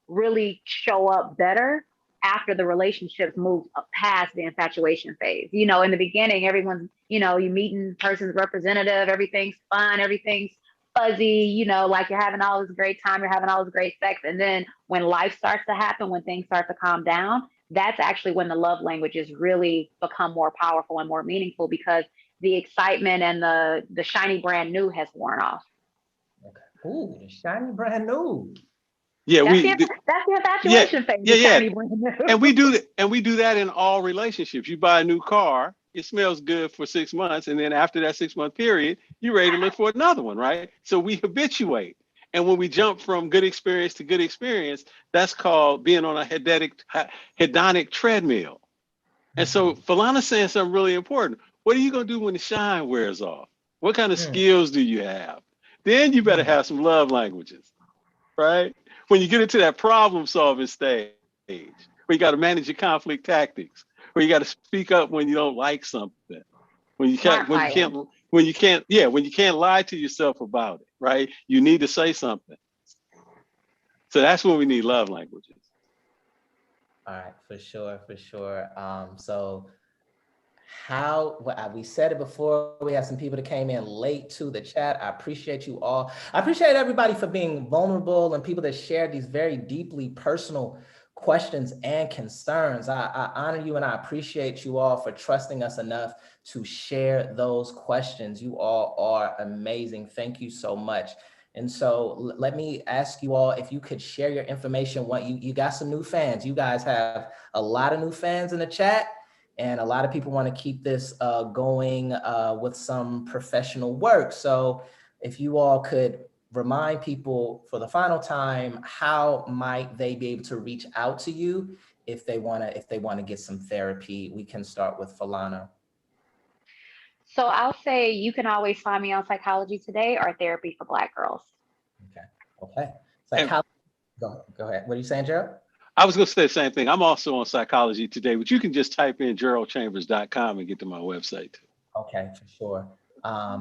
really show up better after the relationships move past the infatuation phase. In the beginning, everyone's, you meeting person's representative, everything's fun, everything's fuzzy, like you're having all this great time, you're having all this great sex. And then when life starts to happen, when things start to calm down, that's actually when the love languages really become more powerful and more meaningful, because the excitement and the shiny brand new has worn off. Okay. Ooh, the shiny brand new. Yeah, That's we that's the yeah, infatuation phase. yeah, It's yeah. turning brand new. And we do that in all relationships. You buy a new car, it smells good for 6 months, and then after that 6 month period, you're ready to look for another one, right? So we habituate. And when we jump from good experience to good experience, that's called being on a hedonic treadmill. And so Falana's saying something really important. What are you going to do when the shine wears off? What kind of skills do you have? Then you better have some love languages, right? When you get into that problem solving stage, where you got to manage your conflict tactics, where you got to speak up when you don't like something, Smart fighting. when you can't lie to yourself about it, right? You need to say something. So that's when we need love languages. All right, for sure, for sure. So how, well, we said it before, we have some people that came in late to the chat. I appreciate you all. I appreciate everybody for being vulnerable and people that shared these very deeply personal questions and concerns. I honor you and I appreciate you all for trusting us enough to share those questions. You all are amazing. Thank you so much. And so let me ask you all if you could share your information. What you got some new fans. You guys have a lot of new fans in the chat. And a lot of people want to keep this going with some professional work. So if you all could remind people for the final time, how might they be able to reach out to you if they want to get some therapy? We can start with Falana. So I'll say you can always find me on Psychology Today or Therapy for Black Girls. Okay. And Psychology. Go ahead. What are you saying, Gerald? I was going to say the same thing. I'm also on Psychology Today, but you can just type in geraldchambers.com and get to my website too. Okay, for sure.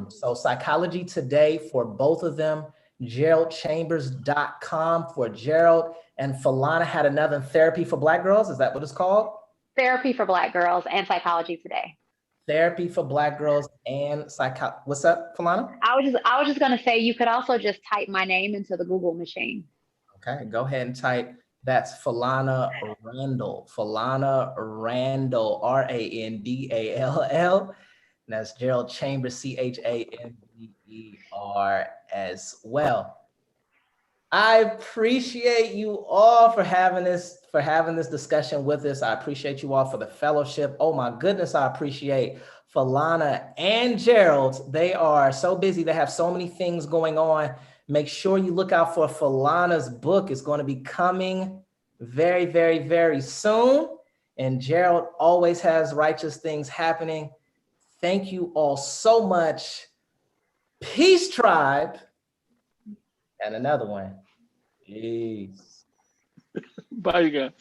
So Psychology Today for both of them, geraldchambers.com for Gerald, and Falana had another, Therapy for Black Girls. Is that what it's called? Therapy for Black Girls and Psychology Today. Therapy for Black Girls and what's up, Falana? I was just gonna say you could also just type my name into the Google machine. Okay, go ahead and type. That's Falana Randall. Falana Randall, Randall. And that's Gerald Chambers, Chamber as well. I appreciate you all for having this discussion with us. I appreciate you all for the fellowship. Oh my goodness, I appreciate Falana and Gerald. They are so busy. They have so many things going on. Make sure you look out for Falana's book. It's going to be coming very, very, very soon. And Gerald always has righteous things happening. Thank you all so much. Peace, tribe. And another one. Peace. Bye, you guys.